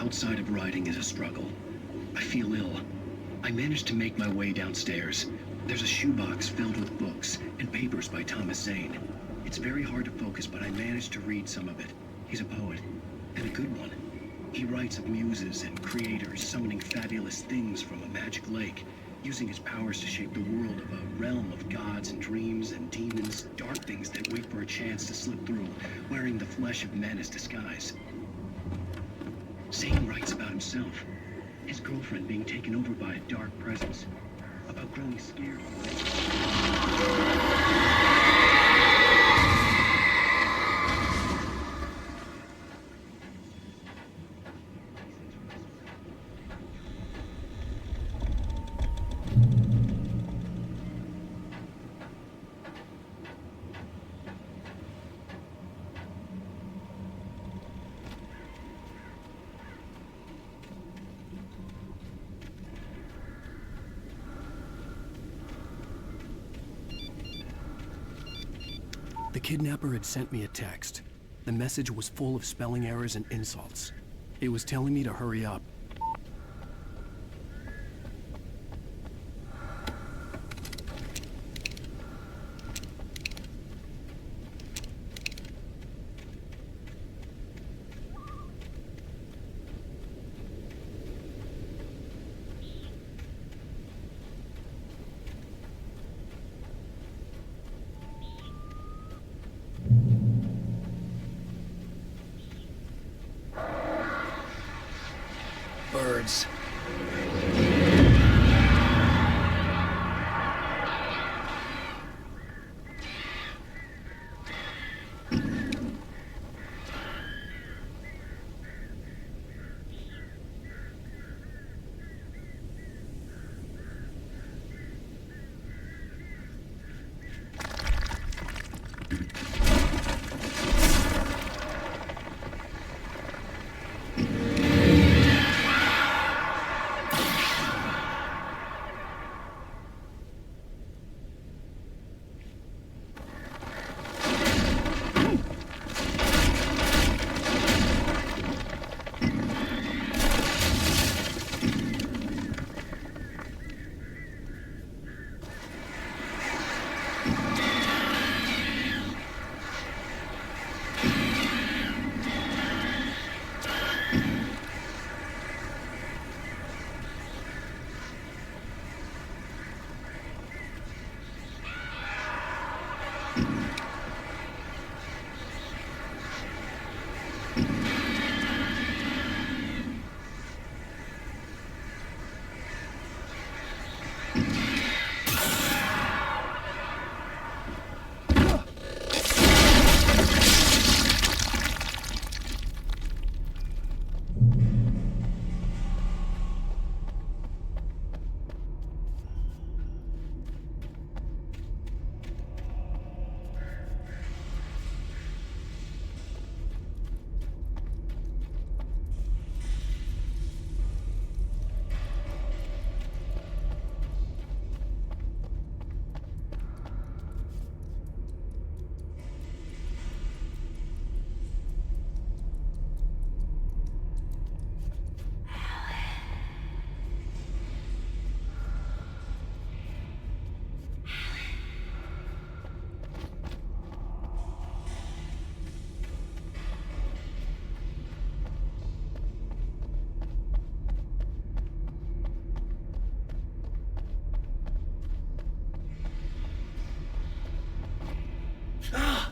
outside of writing is a struggle. I feel ill. I managed to make my way downstairs. There's a shoebox filled with books and papers by Thomas Zane. It's very hard to focus, but I managed to read some of it. He's a poet, and a good one. He writes of muses and creators summoning fabulous things from a magic lake, using his powers to shape the world of a realm of gods and dreams and demons, dark things that wait for a chance to slip through, wearing the flesh of men as disguise. Zane writes about himself, his girlfriend being taken over by a dark presence, about growing scared. The kidnapper had sent me a text. The message was full of spelling errors and insults. It was telling me to hurry up. Birds.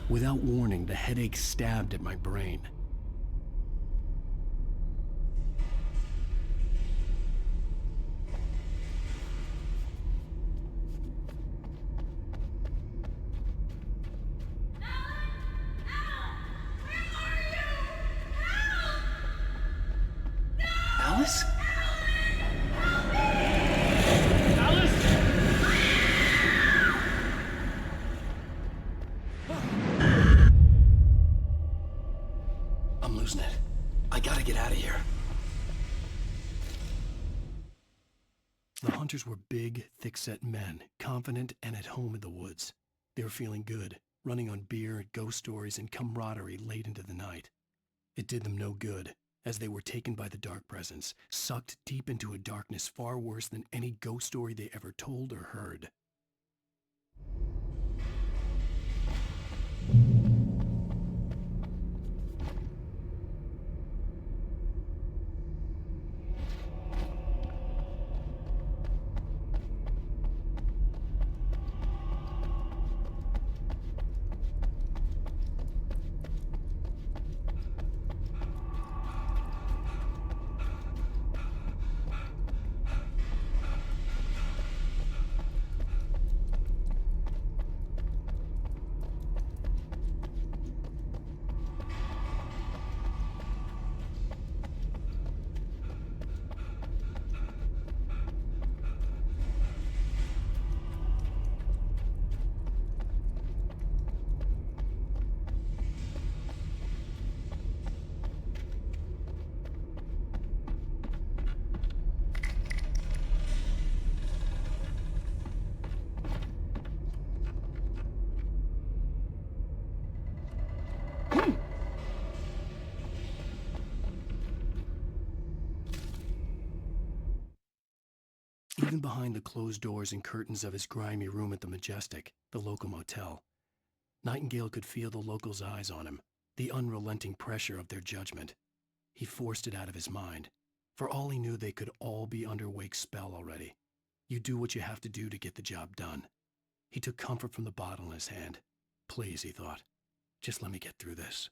Without warning, the headache stabbed at my brain. Alice? I'm losing it. I gotta get out of here. The hunters were big, thick-set men, confident and at home in the woods. They were feeling good, running on beer, ghost stories, and camaraderie late into the night. It did them no good, as they were taken by the dark presence, sucked deep into a darkness far worse than any ghost story they ever told or heard. Even behind the closed doors and curtains of his grimy room at the Majestic, the local motel, Nightingale could feel the locals' eyes on him, the unrelenting pressure of their judgment. He forced it out of his mind. For all he knew, they could all be under Wake's spell already. You do what you have to do to get the job done. He took comfort from the bottle in his hand. Please, he thought, just let me get through this.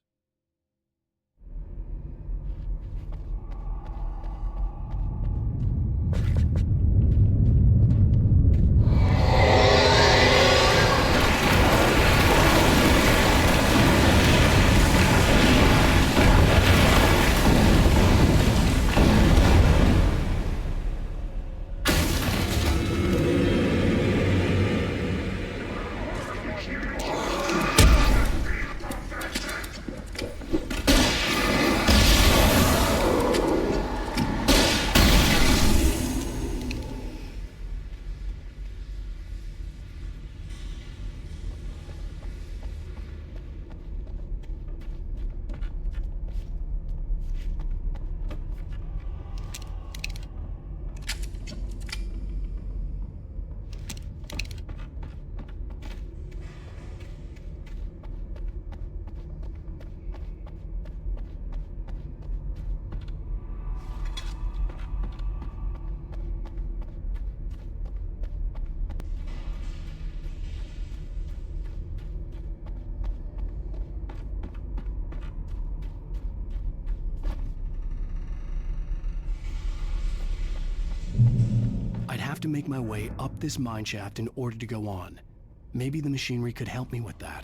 I'd have to make my way up this mine shaft in order to go on. Maybe the machinery could help me with that.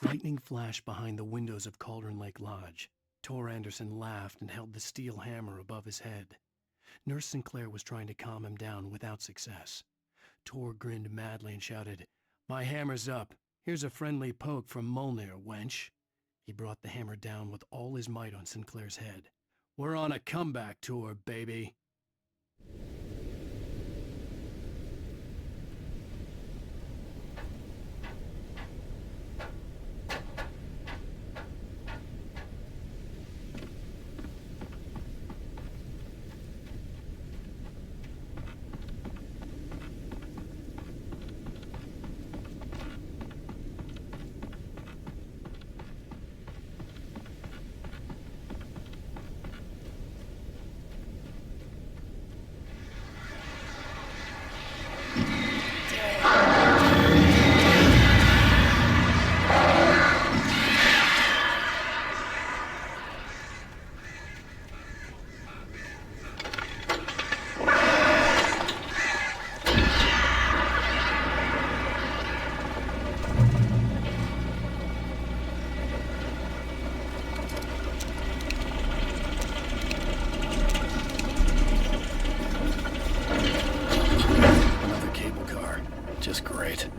Lightning flashed behind the windows of Cauldron Lake Lodge. Tor Anderson laughed and held the steel hammer above his head. Nurse Sinclair was trying to calm him down without success. Tor grinned madly and shouted, "My hammer's up. Here's a friendly poke from Molnir, wench." He brought the hammer down with all his might on Sinclair's head. "We're on a comeback tour, baby." Just great.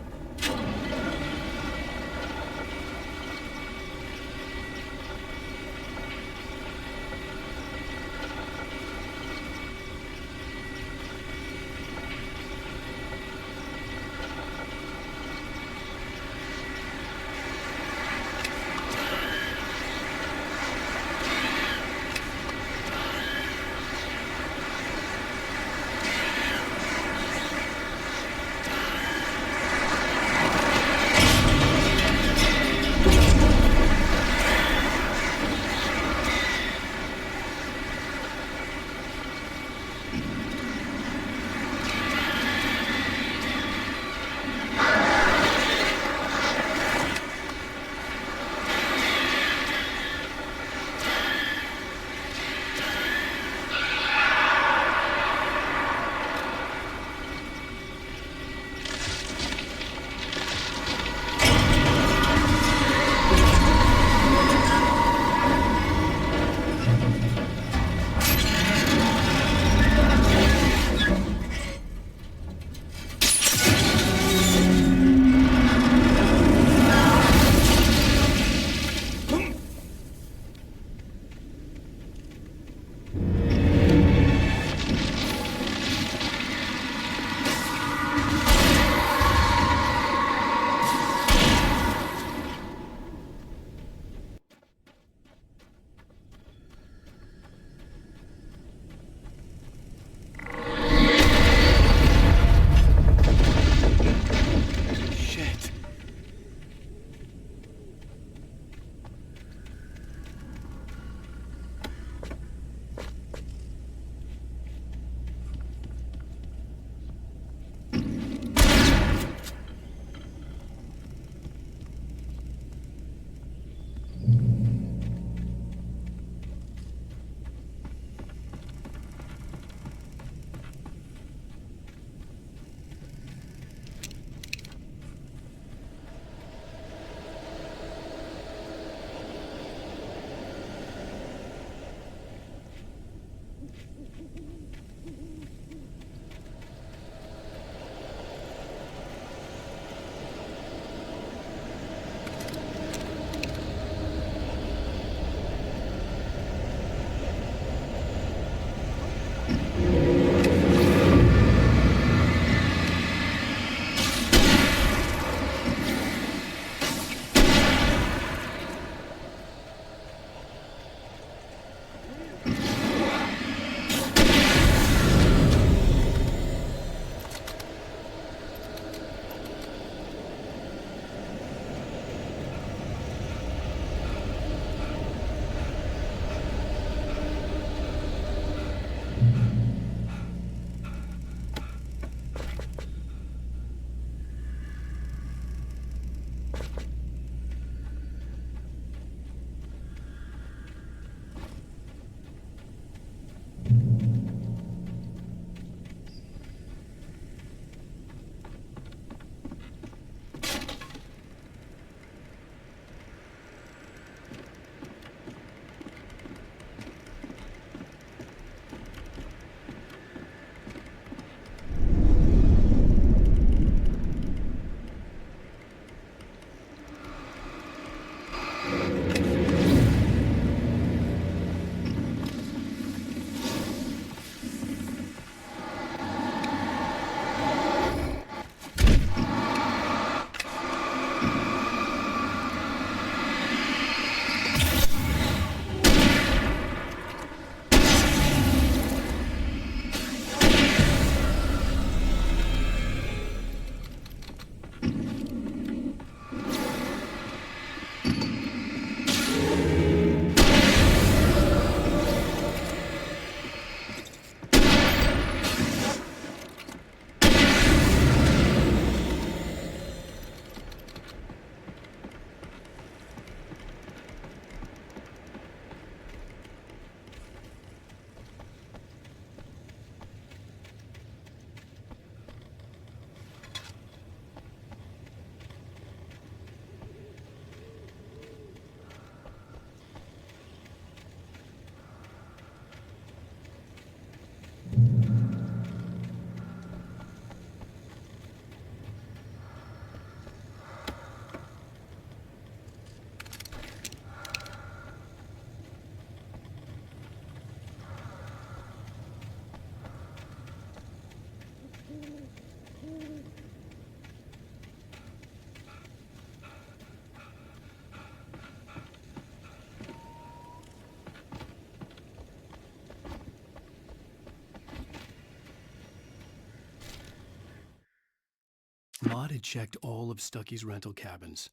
Mott had checked all of Stucky's rental cabins.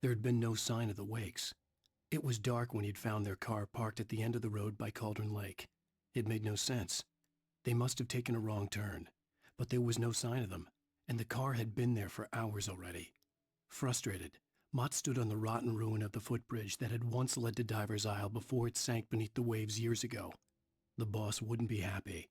There had been no sign of the Wakes. It was dark when he'd found their car parked at the end of the road by Cauldron Lake. It made no sense. They must have taken a wrong turn, but there was no sign of them, and the car had been there for hours already. Frustrated, Mott stood on the rotten ruin of the footbridge that had once led to Diver's Isle before it sank beneath the waves years ago. The boss wouldn't be happy.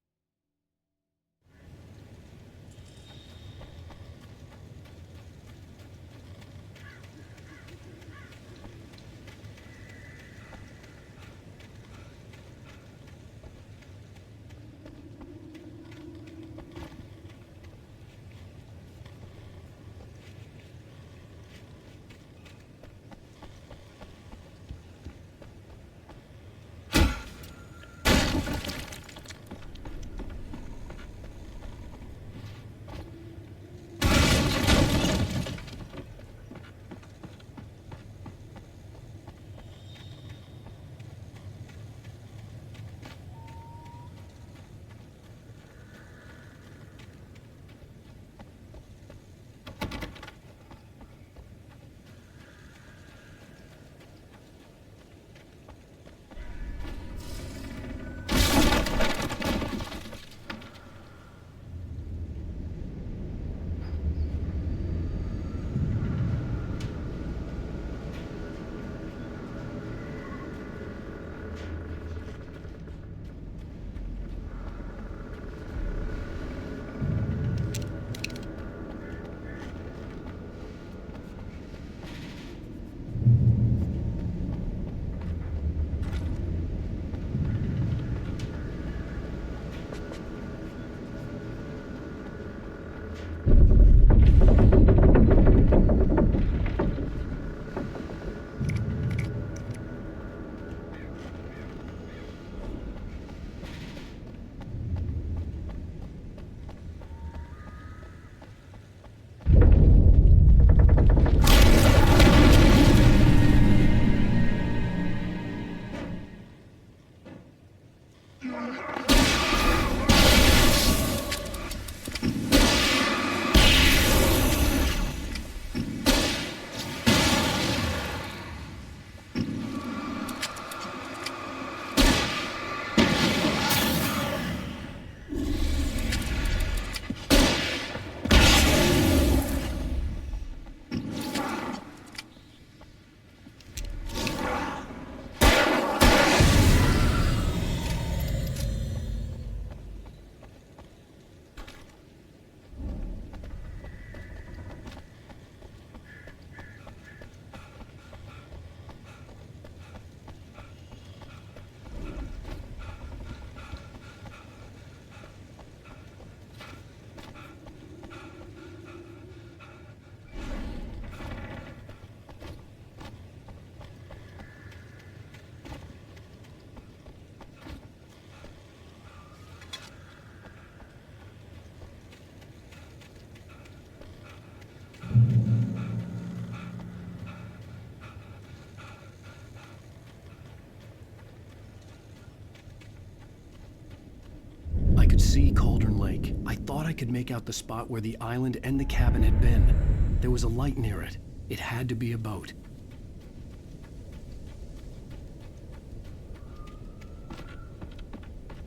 See Cauldron Lake. I thought I could make out the spot where the island and the cabin had been. There was a light near it. It had to be a boat.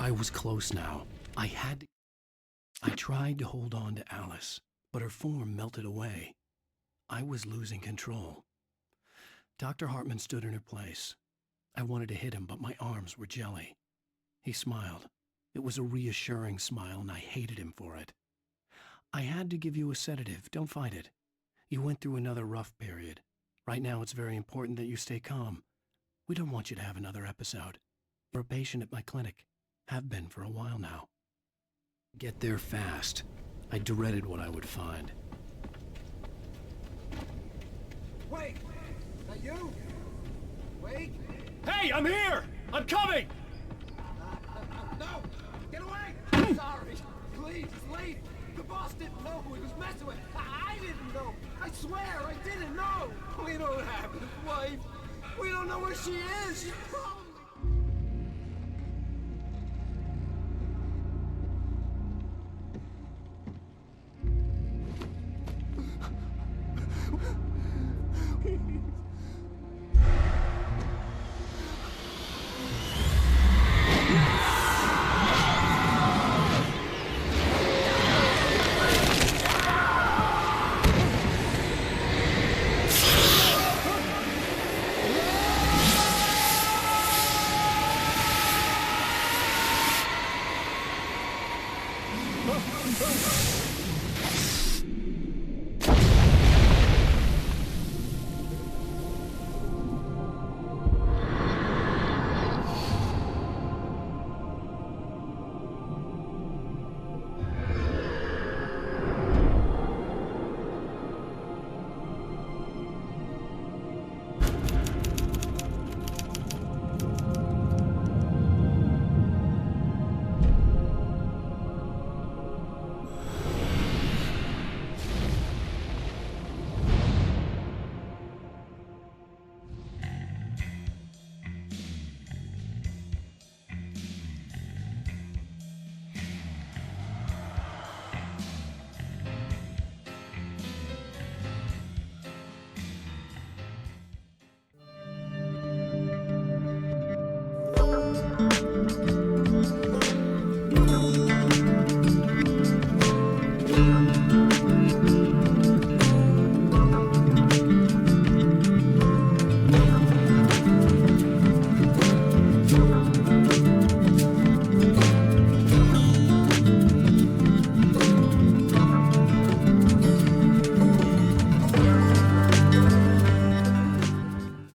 I was close now. I tried to hold on to Alice, but her form melted away. I was losing control. Dr. Hartman stood in her place. I wanted to hit him, but my arms were jelly. He smiled. It was a reassuring smile, and I hated him for it. I had to give you a sedative. Don't fight it. You went through another rough period. Right now, it's very important that you stay calm. We don't want you to have another episode. You're a patient at my clinic. Have been for a while now. Get there fast. I dreaded what I would find. Wait! That you? Wait! Hey, I'm here! I'm coming! No! Get away! Sorry. Please, leave. The boss didn't know who he was messing with. I didn't know. I swear, I didn't know. We don't have his wife. We don't know where she is. She's